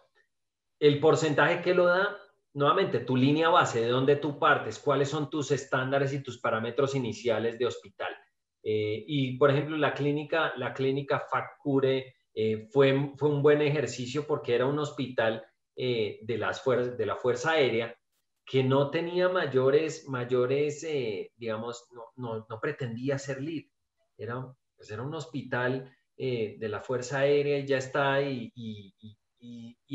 el porcentaje que lo da, nuevamente, tu línea base, de dónde tú partes, cuáles son tus estándares y tus parámetros iniciales de hospital. Y, por ejemplo, la clínica FACURE fue un buen ejercicio porque era un hospital de la Fuerza Aérea que no tenía mayores digamos, no pretendía ser LEED. Era un hospital de la Fuerza Aérea y ya está, y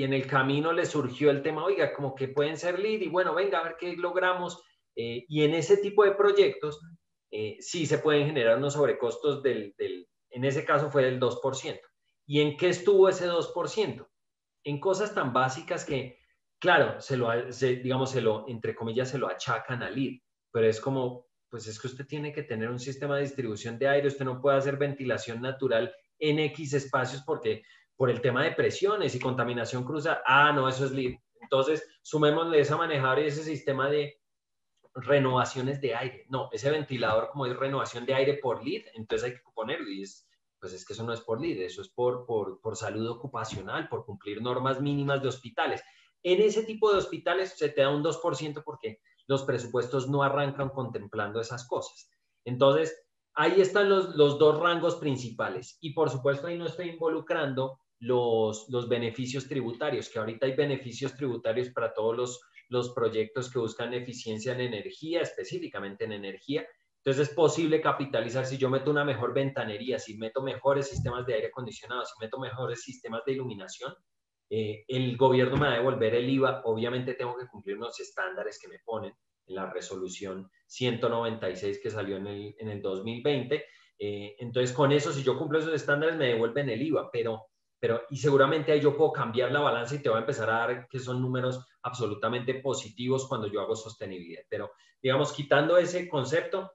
en el camino le surgió el tema, oiga, como que pueden ser LEED y bueno, venga, a ver qué logramos. Y en ese tipo de proyectos sí se pueden generar unos sobrecostos en ese caso fue del 2%. ¿Y en qué estuvo ese 2%? En cosas tan básicas que, claro, entre comillas, se lo achacan a LEED, pero es como, pues es que usted tiene que tener un sistema de distribución de aire, usted no puede hacer ventilación natural en X espacios porque por el tema de presiones y contaminación cruzada, no, eso es LEED. Entonces, sumémosle esa manejadora y ese sistema de renovaciones de aire. No, ese ventilador como es renovación de aire por LEED, entonces hay que ponerlo y pues es que eso no es por LEED, eso es por salud ocupacional, por cumplir normas mínimas de hospitales. En ese tipo de hospitales se te da un 2% porque los presupuestos no arrancan contemplando esas cosas. Entonces, ahí están los dos rangos principales y por supuesto ahí no estoy involucrando los beneficios tributarios, que ahorita hay beneficios tributarios para todos los proyectos que buscan eficiencia en energía, específicamente en energía. Entonces es posible capitalizar si yo meto una mejor ventanería, si meto mejores sistemas de aire acondicionado, si meto mejores sistemas de iluminación, el gobierno me va a devolver el IVA. Obviamente tengo que cumplir unos estándares que me ponen en la resolución 196 que salió en el 2020 Entonces, con eso, si yo cumplo esos estándares, me devuelven el IVA, y seguramente ahí yo puedo cambiar la balanza y te va a empezar a dar que son números absolutamente positivos cuando yo hago sostenibilidad. Pero, digamos, quitando ese concepto,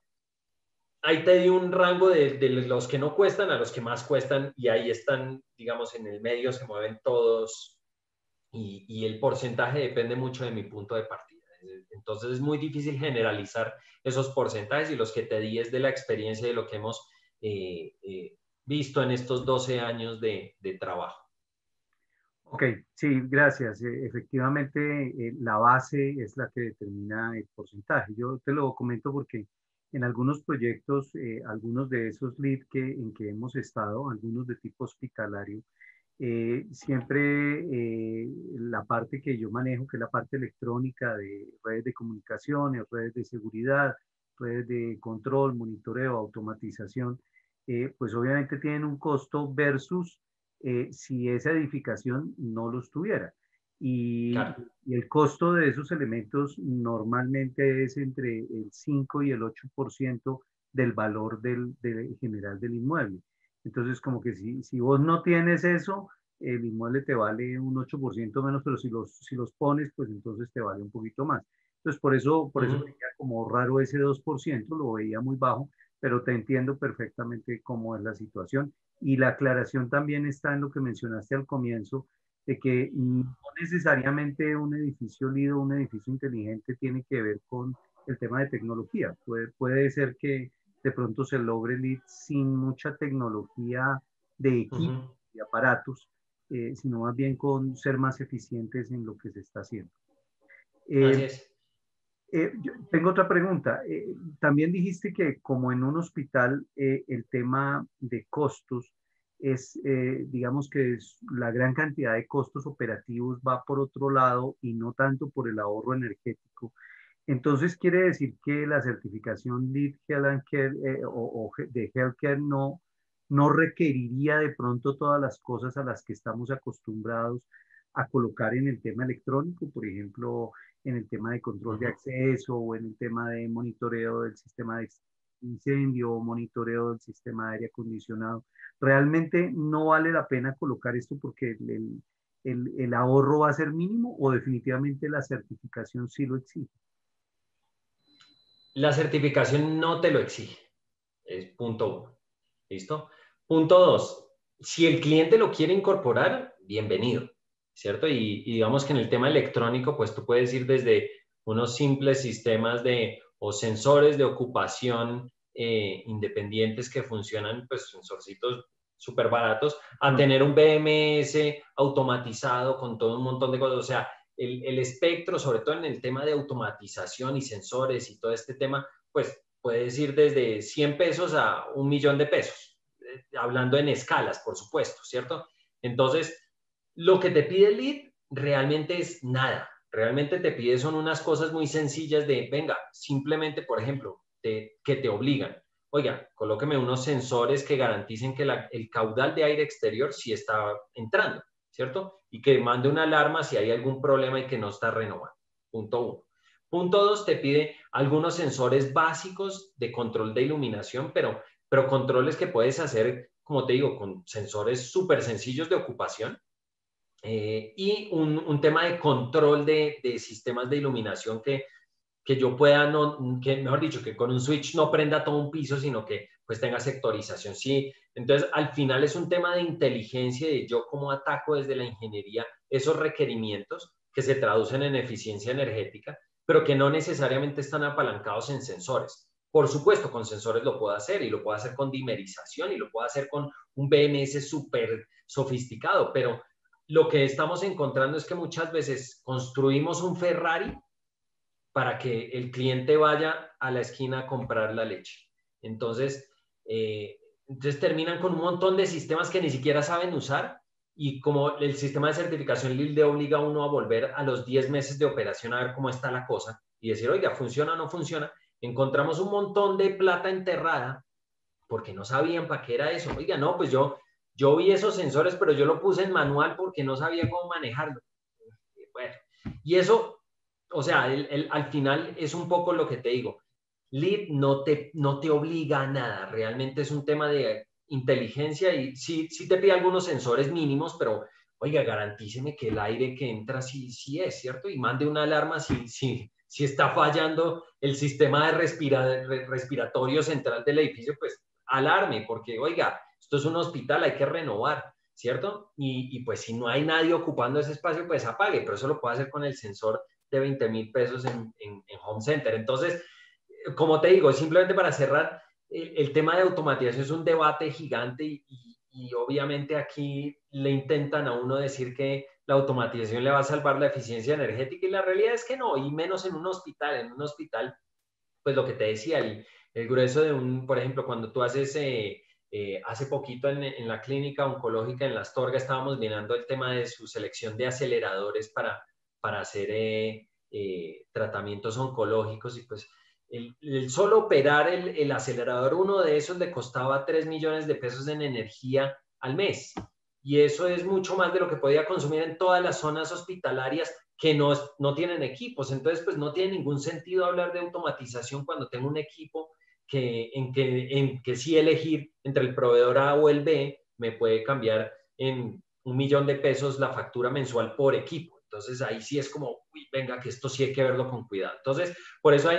ahí te di un rango de los que no cuestan a los que más cuestan, y ahí están, digamos, en el medio se mueven todos, y el porcentaje depende mucho de mi punto de partida. Entonces es muy difícil generalizar esos porcentajes, y los que te di es de la experiencia de lo que hemos visto en estos 12 años de trabajo. Ok, sí, gracias. Efectivamente, la base es la que determina el porcentaje. Yo te lo comento porque en algunos proyectos, algunos de esos leads en que hemos estado, algunos de tipo hospitalario, siempre la parte que yo manejo, que es la parte electrónica de redes de comunicaciones, redes de seguridad, redes de control, monitoreo, automatización, pues obviamente tienen un costo versus si esa edificación no los tuviera. Claro. Y el costo de esos elementos normalmente es entre el 5 y el 8% del valor general del inmueble. Entonces, como que si vos no tienes eso, el inmueble te vale un 8% menos, pero si los pones, pues entonces te vale un poquito más. Entonces, por eso veía como raro ese 2%, lo veía muy bajo, pero te entiendo perfectamente cómo es la situación. Y la aclaración también está en lo que mencionaste al comienzo, de que no necesariamente un edificio LEED o un edificio inteligente tiene que ver con el tema de tecnología. Puede ser que de pronto se logre LEED sin mucha tecnología de equipo y aparatos, sino más bien con ser más eficientes en lo que se está haciendo. Así es. Yo tengo otra pregunta. También dijiste que como en un hospital el tema de costos es, digamos que la gran cantidad de costos operativos va por otro lado y no tanto por el ahorro energético. Entonces quiere decir que la certificación LEED Health and Care, o de Healthcare no requeriría de pronto todas las cosas a las que estamos acostumbrados a colocar en el tema electrónico, por ejemplo, en el tema de control de acceso, o en el tema de monitoreo del sistema de incendio, o monitoreo del sistema de aire acondicionado. ¿Realmente no vale la pena colocar esto porque el ahorro va a ser mínimo, o definitivamente la certificación sí lo exige? La certificación no te lo exige. Es punto 1. ¿Listo? Punto 2. Si el cliente lo quiere incorporar, bienvenido, ¿cierto? Y digamos que en el tema electrónico, pues tú puedes ir desde unos simples sistemas o sensores de ocupación independientes que funcionan, pues sensorcitos súper baratos, a tener un BMS automatizado con todo un montón de cosas. O sea, el espectro, sobre todo en el tema de automatización y sensores y todo este tema, pues puedes ir desde 100 pesos a 1.000.000 de pesos, hablando en escalas, por supuesto, ¿cierto? Entonces, lo que te pide el LEED realmente es nada. Realmente te pide son unas cosas muy sencillas de, venga, simplemente, por ejemplo, que te obligan. Oiga, colóqueme unos sensores que garanticen que el caudal de aire exterior sí está entrando, ¿cierto? Y que mande una alarma si hay algún problema y que no está renovando. Punto 1. Punto 2, te pide algunos sensores básicos de control de iluminación, pero controles que puedes hacer, como te digo, con sensores súper sencillos de ocupación, y un tema de control de sistemas de iluminación que yo pueda, mejor dicho, que con un switch no prenda todo un piso, sino que pues tenga sectorización. Sí, entonces al final es un tema de inteligencia, de yo cómo ataco desde la ingeniería esos requerimientos que se traducen en eficiencia energética, pero que no necesariamente están apalancados en sensores. Por supuesto, con sensores lo puedo hacer, y lo puedo hacer con dimerización, y lo puedo hacer con un BMS súper sofisticado, pero lo que estamos encontrando es que muchas veces construimos un Ferrari para que el cliente vaya a la esquina a comprar la leche. Entonces terminan con un montón de sistemas que ni siquiera saben usar, y como el sistema de certificación LEED le obliga a uno a volver a los 10 meses de operación a ver cómo está la cosa y decir, oiga, ¿funciona o no funciona? Encontramos un montón de plata enterrada porque no sabían para qué era eso. Oiga, no, pues yo vi esos sensores, pero yo lo puse en manual porque no sabía cómo manejarlo. Bueno, y eso, o sea, al final es un poco lo que te digo. LEED no te obliga a nada, realmente es un tema de inteligencia y sí te pide algunos sensores mínimos, pero oiga, garantíceme que el aire que entra sí es, ¿cierto? Y mande una alarma si está fallando el sistema de respiratorio central del edificio, pues alarme, porque oiga, esto es un hospital, hay que renovar, ¿cierto? Y pues si no hay nadie ocupando ese espacio, pues apague, pero eso lo puede hacer con el sensor de 20,000 pesos en Home Center. Entonces, como te digo, simplemente para cerrar, el tema de automatización es un debate gigante y obviamente aquí le intentan a uno decir que la automatización le va a salvar la eficiencia energética y la realidad es que no, y menos en un hospital. En un hospital, pues lo que te decía, el grueso de por ejemplo, cuando tú haces, hace poquito en la clínica oncológica en La Astorga estábamos mirando el tema de su selección de aceleradores para hacer tratamientos oncológicos y pues el solo operar el acelerador, uno de esos le costaba 3 millones de pesos en energía al mes. Y eso es mucho más de lo que podía consumir en todas las zonas hospitalarias que no tienen equipos. Entonces, pues no tiene ningún sentido hablar de automatización cuando tengo un equipo en que sí elegir entre el proveedor A o el B me puede cambiar en 1 millón de pesos la factura mensual por equipo. Entonces, ahí sí es como, uy, venga, que esto sí hay que verlo con cuidado. Entonces, por eso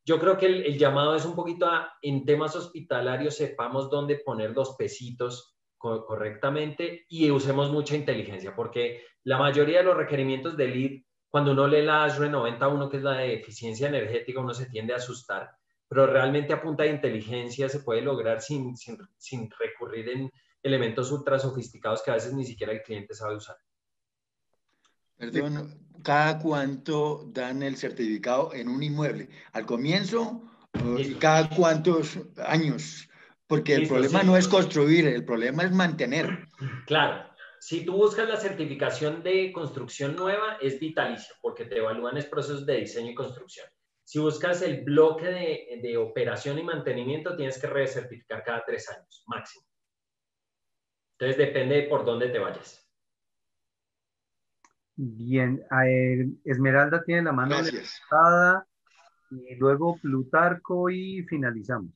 yo creo que el llamado es un poquito en temas hospitalarios, sepamos dónde poner los pesitos correctamente y usemos mucha inteligencia, porque la mayoría de los requerimientos de LEED, cuando uno lee la ASHRAE 91, que es la de eficiencia energética, uno se tiende a asustar, pero realmente a punta de inteligencia se puede lograr sin recurrir en elementos ultra sofisticados que a veces ni siquiera el cliente sabe usar. Perdón, ¿cada cuánto dan el certificado en un inmueble? ¿Al comienzo y cada cuántos años? Porque el problema no es construir, el problema es mantener. Claro, si tú buscas la certificación de construcción nueva, es vitalicio, porque te evalúan los procesos de diseño y construcción. Si buscas el bloque de operación y mantenimiento, tienes que recertificar cada 3 años, máximo. Entonces, depende de por dónde te vayas. Bien, Esmeralda tiene la mano levantada y luego Plutarco y finalizamos.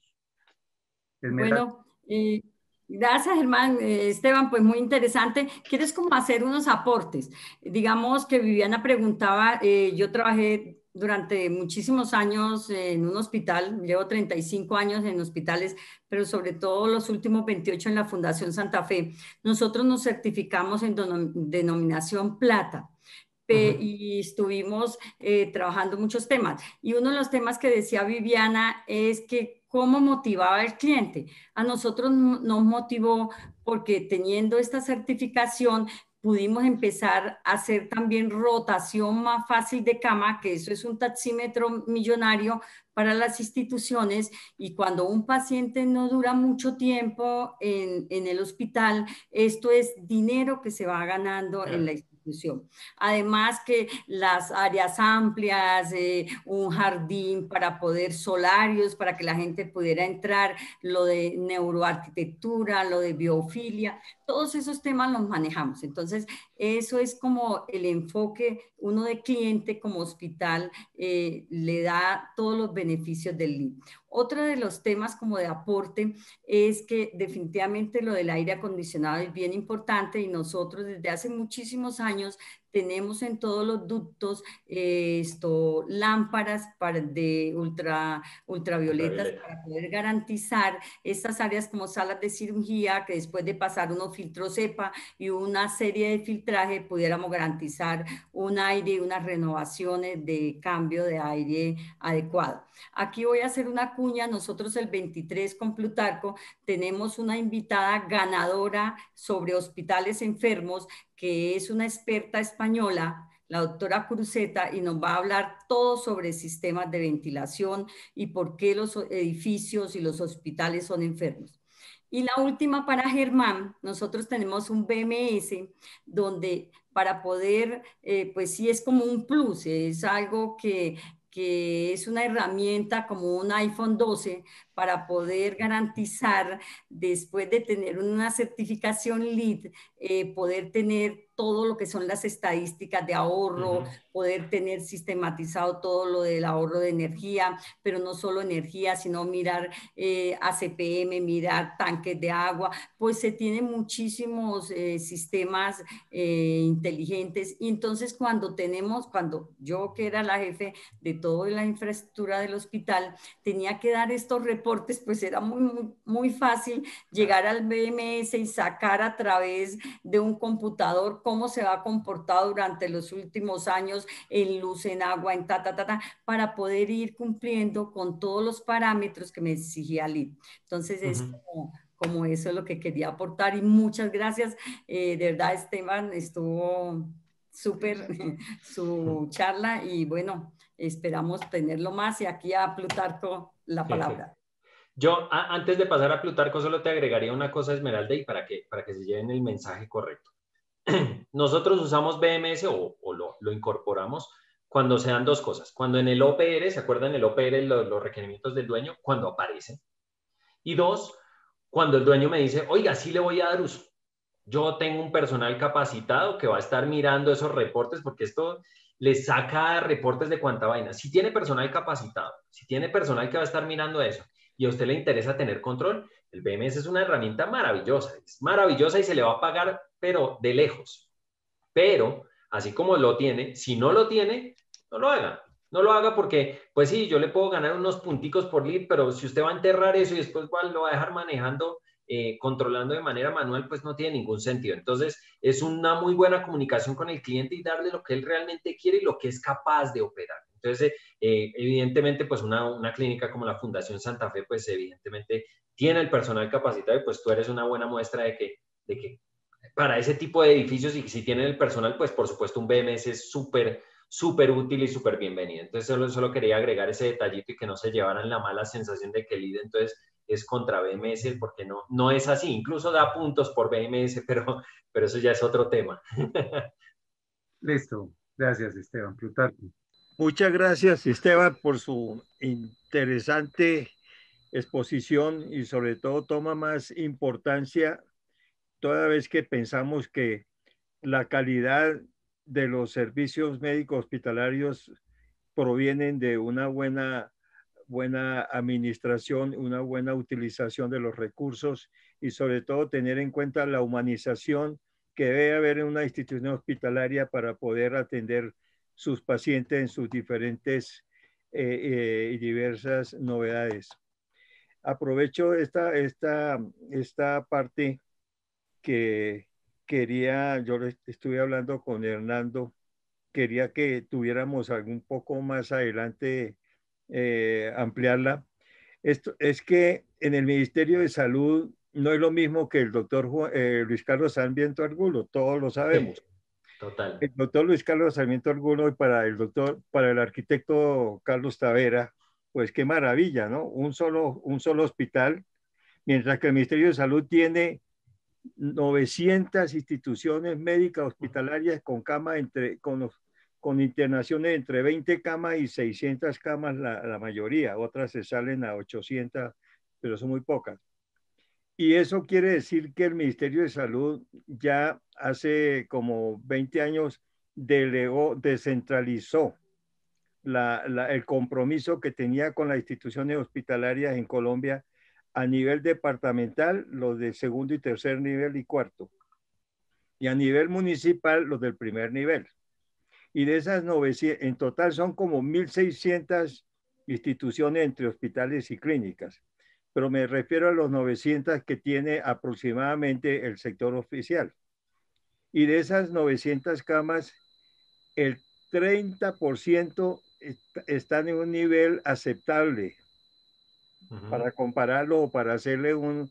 Esmeralda. Bueno, gracias, Germán. Esteban, pues muy interesante. ¿Quieres como hacer unos aportes? Digamos que Viviana preguntaba, yo trabajé durante muchísimos años en un hospital, llevo 35 años en hospitales, pero sobre todo los últimos 28 en la Fundación Santa Fe. Nosotros nos certificamos en denominación plata. Y estuvimos trabajando muchos temas. Y uno de los temas que decía Viviana es que cómo motivaba al cliente. A nosotros nos motivó porque teniendo esta certificación pudimos empezar a hacer también rotación más fácil de cama, que eso es un taxímetro millonario para las instituciones, y cuando un paciente no dura mucho tiempo en el hospital, esto es dinero que se va ganando en la institución. Además que las áreas amplias, un jardín para poder solarios, para que la gente pudiera entrar, lo de neuroarquitectura, lo de biofilia, todos esos temas los manejamos. Entonces, eso es como el enfoque, uno de cliente como hospital le da todos los beneficios del LEED. Otro de los temas como de aporte es que definitivamente lo del aire acondicionado es bien importante y nosotros desde hace muchísimos años tenemos en todos los ductos lámparas de ultravioletas para poder garantizar estas áreas como salas de cirugía, que después de pasar unos filtros EPA y una serie de filtraje pudiéramos garantizar un aire y unas renovaciones de cambio de aire adecuado. Aquí voy a hacer una cuña. Nosotros el 23 con Plutarco tenemos una invitada ganadora sobre hospitales enfermos, que es una experta española, la doctora Cruzeta, y nos va a hablar todo sobre sistemas de ventilación y por qué los edificios y los hospitales son enfermos. Y la última para Germán, nosotros tenemos un BMS donde para poder, pues sí es como un plus, es algo que es una herramienta como un iPhone 12 para poder garantizar, después de tener una certificación LEED, poder tener todo lo que son las estadísticas de ahorro, poder tener sistematizado todo lo del ahorro de energía, pero no solo energía, sino mirar ACPM, mirar tanques de agua, pues se tienen muchísimos sistemas inteligentes. Y entonces cuando yo que era la jefe de toda la infraestructura del hospital, tenía que dar estos reportes, pues era muy fácil llegar al BMS y sacar a través de un computador cómo se ha comportado durante los últimos años en luz, en agua, en para poder ir cumpliendo con todos los parámetros que me exigía LEED. Entonces es como eso es lo que quería aportar y muchas gracias. De verdad, Esteban, estuvo súper su charla y bueno, esperamos tenerlo más y aquí a Plutarco la palabra. Yo, antes de pasar a Plutarco, solo te agregaría una cosa, Esmeralda, y para que se lleven el mensaje correcto. Nosotros usamos BMS o lo incorporamos cuando se dan dos cosas. Cuando en el OPR, ¿se acuerdan el OPR, los requerimientos del dueño? Cuando aparecen. Y dos, cuando el dueño me dice, oiga, sí le voy a dar uso. Yo tengo un personal capacitado que va a estar mirando esos reportes porque esto le saca reportes de cuánta vaina. Si tiene personal capacitado, si tiene personal que va a estar mirando eso y a usted le interesa tener control, el BMS es una herramienta maravillosa. Es maravillosa y se le va a pagar, pero de lejos. Pero, así como lo tiene, si no lo tiene, no lo haga. No lo haga porque, pues sí, yo le puedo ganar unos punticos por lead, pero si usted va a enterrar eso y después lo va a dejar manejando, controlando de manera manual, pues no tiene ningún sentido. Entonces, es una muy buena comunicación con el cliente y darle lo que él realmente quiere y lo que es capaz de operar. Entonces, evidentemente, pues una clínica como la Fundación Santa Fe, pues evidentemente tiene el personal capacitado y pues tú eres una buena muestra de que para ese tipo de edificios y si tienen el personal, pues por supuesto un BMS es súper útil y súper bienvenido. Entonces solo quería agregar ese detallito y que no se llevaran la mala sensación de que el lead entonces es contra BMS, porque no es así. Incluso da puntos por BMS, pero eso ya es otro tema. Listo. Gracias, Esteban. Plutarco. Muchas gracias, Esteban, por su interesante exposición y sobre todo toma más importancia toda vez que pensamos que la calidad de los servicios médicos hospitalarios provienen de una buena administración, una buena utilización de los recursos y sobre todo tener en cuenta la humanización que debe haber en una institución hospitalaria para poder atender sus pacientes en sus diferentes y diversas novedades. Aprovecho esta parte que yo estuve hablando con Hernando, quería que tuviéramos algún poco más adelante ampliarla. Esto es que en el Ministerio de Salud no es lo mismo que el doctor Luis Carlos Sarmiento Angulo, todos lo sabemos. Total. El doctor Luis Carlos Sarmiento Angulo y para el arquitecto Carlos Tavera, pues qué maravilla, ¿no? Un solo hospital, mientras que el Ministerio de Salud tiene 900 instituciones médicas hospitalarias con camas con internaciones entre 20 camas y 600 camas la mayoría, otras se salen a 800, pero son muy pocas. Y eso quiere decir que el Ministerio de Salud ya hace como 20 años descentralizó el compromiso que tenía con las instituciones hospitalarias en Colombia a nivel departamental, los de segundo y tercer nivel y cuarto. Y a nivel municipal, los del primer nivel. Y de esas 900, en total son como 1.600 instituciones entre hospitales y clínicas. Pero me refiero a los 900 que tiene aproximadamente el sector oficial. Y de esas 900 camas, el 30% están en un nivel aceptable para compararlo o para hacerle un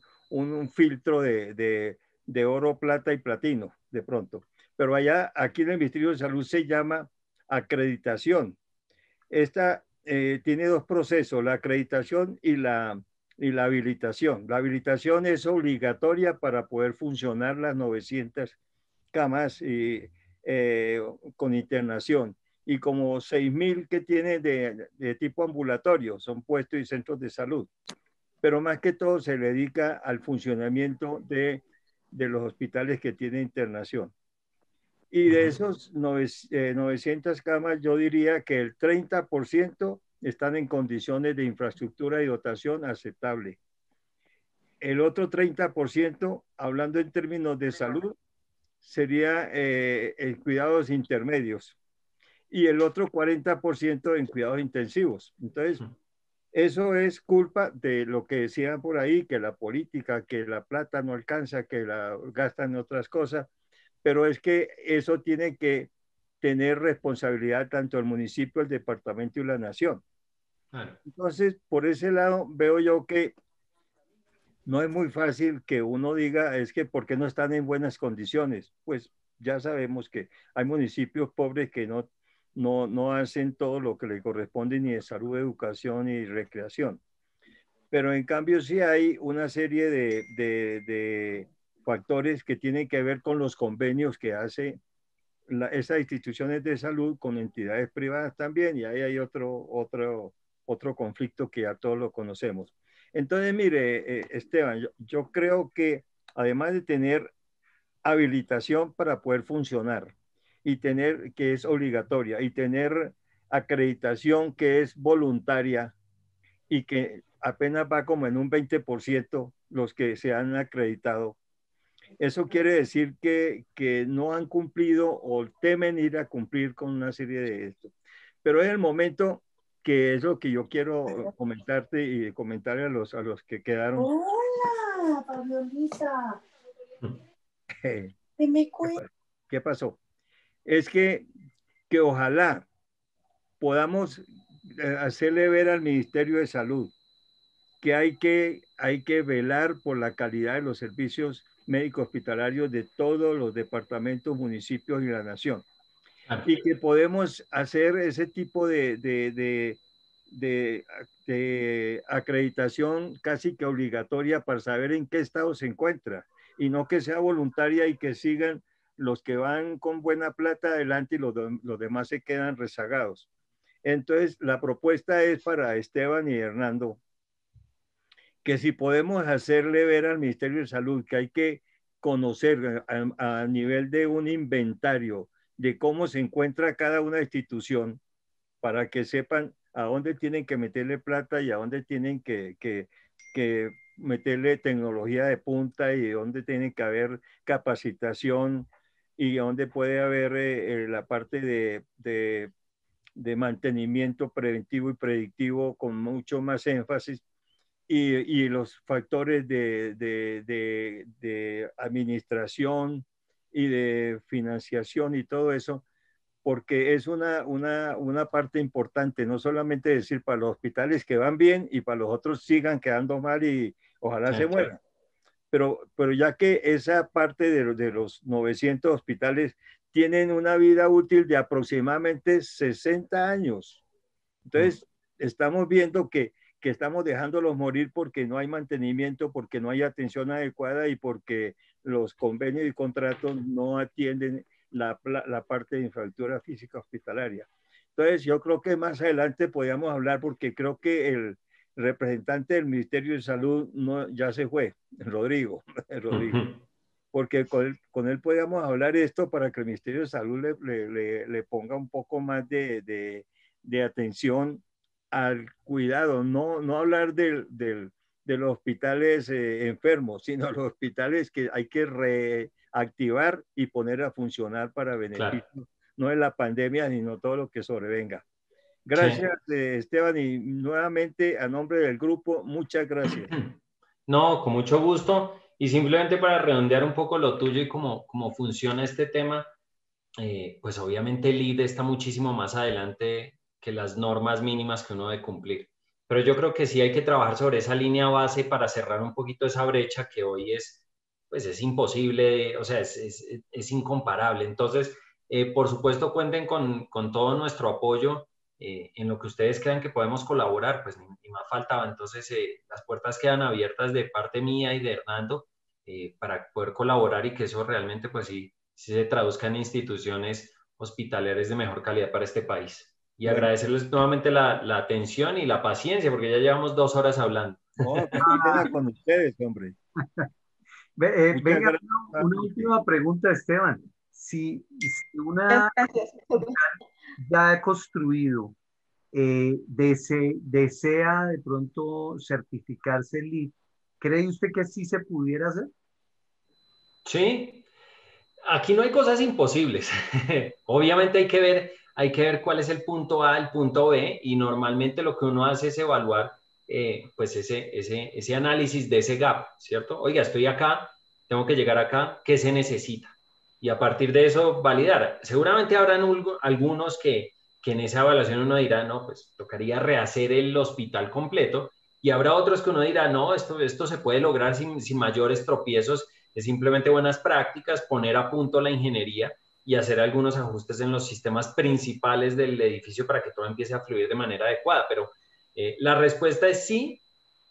filtro de oro, plata y platino de pronto. Pero aquí en el Ministerio de Salud se llama acreditación. Esta tiene dos procesos, la acreditación y la habilitación. La habilitación es obligatoria para poder funcionar las 900 camas con internación y como 6.000 que tiene de tipo ambulatorio, son puestos y centros de salud. Pero más que todo se dedica al funcionamiento de los hospitales que tienen internación. Y de esos 900 camas, yo diría que el 30% están en condiciones de infraestructura y dotación aceptable. El otro 30%, hablando en términos de salud, sería en cuidados intermedios. Y el otro 40% en cuidados intensivos. Entonces, eso es culpa de lo que decían por ahí, que la política, que la plata no alcanza, que la gastan en otras cosas, pero es que eso tiene que tener responsabilidad tanto el municipio, el departamento y la nación. Entonces, por ese lado, veo yo que no es muy fácil que uno diga, es que ¿por qué no están en buenas condiciones? Pues ya sabemos que hay municipios pobres que no hacen todo lo que le corresponde ni de salud, educación y recreación. Pero en cambio sí hay una serie de factores que tienen que ver con los convenios que hace esas instituciones de salud con entidades privadas también, y ahí hay otro conflicto que ya todos lo conocemos. Entonces, mire, Esteban, yo creo que además de tener habilitación para poder funcionar, y tener que es obligatoria, y tener acreditación que es voluntaria y que apenas va como en un 20% los que se han acreditado. Eso quiere decir que no han cumplido o temen ir a cumplir con una serie de esto. Pero es el momento que es lo que yo quiero comentarte y comentarle a los que quedaron. Hola, Fabiolita. ¿Qué pasó? Es que ojalá podamos hacerle ver al Ministerio de Salud que hay que velar por la calidad de los servicios médicos hospitalarios de todos los departamentos, municipios y la nación. Y que podemos hacer ese tipo de acreditación casi que obligatoria para saber en qué estado se encuentra, y no que sea voluntaria y que sigan los que van con buena plata adelante y los demás se quedan rezagados. Entonces, la propuesta es para Esteban y Hernando que si podemos hacerle ver al Ministerio de Salud que hay que conocer a nivel de un inventario de cómo se encuentra cada una institución para que sepan a dónde tienen que meterle plata y a dónde tienen que meterle tecnología de punta, y dónde tiene que haber capacitación, y dónde puede haber la parte de mantenimiento preventivo y predictivo con mucho más énfasis, y los factores de administración y de financiación y todo eso, porque es una parte importante, no solamente decir para los hospitales que van bien y para los otros sigan quedando mal y ojalá se mueran. Pero ya que esa parte de los 900 hospitales tienen una vida útil de aproximadamente 60 años. Entonces, estamos viendo que estamos dejándolos morir porque no hay mantenimiento, porque no hay atención adecuada y porque los convenios y contratos no atienden la parte de infraestructura física hospitalaria. Entonces, yo creo que más adelante podríamos hablar, porque creo que el representante del Ministerio de Salud ya se fue, Rodrigo. Porque con él podríamos hablar esto para que el Ministerio de Salud le ponga un poco más de atención al cuidado, no hablar de los hospitales enfermos, sino los hospitales que hay que reactivar y poner a funcionar para beneficio, no de la pandemia, sino todo lo que sobrevenga. Gracias, Esteban, y nuevamente a nombre del grupo, muchas gracias. No, con mucho gusto, y simplemente para redondear un poco lo tuyo y cómo funciona este tema, pues obviamente el IDE está muchísimo más adelante que las normas mínimas que uno debe cumplir. Pero yo creo que sí hay que trabajar sobre esa línea base para cerrar un poquito esa brecha que hoy es imposible, o sea, es incomparable. Entonces, por supuesto, cuenten con todo nuestro apoyo en lo que ustedes crean que podemos colaborar, pues ni más faltaba. Entonces, las puertas quedan abiertas de parte mía y de Hernando para poder colaborar y que eso realmente, pues sí se traduzca en instituciones hospitalarias de mejor calidad para este país. Y agradecerles nuevamente la atención y la paciencia, porque ya llevamos 2 horas hablando. No, qué con ustedes, hombre. Venga, una última pregunta, Esteban. si una ya construido desea de pronto certificarse LEED, ¿cree usted que sí se pudiera hacer? Sí, aquí no hay cosas imposibles. Obviamente hay que ver cuál es el punto A, el punto B, y normalmente lo que uno hace es evaluar pues ese análisis de ese gap, ¿cierto? Oiga, estoy acá, tengo que llegar acá, ¿qué se necesita? Y a partir de eso validar. Seguramente habrán algunos que en esa evaluación uno dirá, no, pues tocaría rehacer el hospital completo, y habrá otros que uno dirá, no, esto se puede lograr sin mayores tropiezos, es simplemente buenas prácticas, poner a punto la ingeniería y hacer algunos ajustes en los sistemas principales del edificio para que todo empiece a fluir de manera adecuada. Pero la respuesta es sí,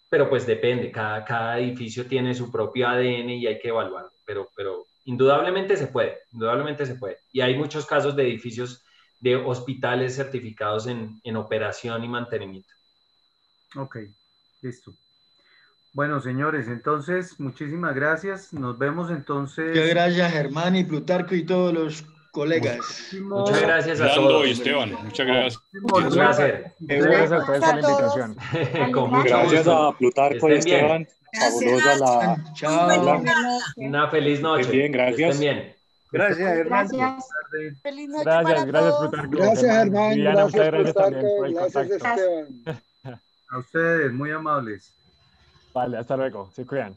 pero pues depende, cada edificio tiene su propio ADN y hay que evaluarlo, pero indudablemente se puede, indudablemente se puede. Y hay muchos casos de edificios de hospitales certificados en operación y mantenimiento. Ok, listo. Bueno, señores, entonces, muchísimas gracias. Nos vemos entonces. Muchas gracias, Germán y Plutarco y todos los colegas. Muchas gracias a Fernando todos. y Esteban, muchas gracias. Un placer. Gracias a ustedes por la invitación. Con mucho Gracias gusto. a Plutarco y Estén bien. Esteban. Fabulosa la Chao. Una feliz noche. Bien, gracias. Estén bien. Gracias, Germán. Gracias. Feliz noche Gracias, para gracias todos. Plutarco. Gracias, Germán. Viviana, muchas Gracias, gracias también Plutarco. por el Gracias, contacto. Esteban. A ustedes, muy amables. Vale, hasta luego. Se cuidan.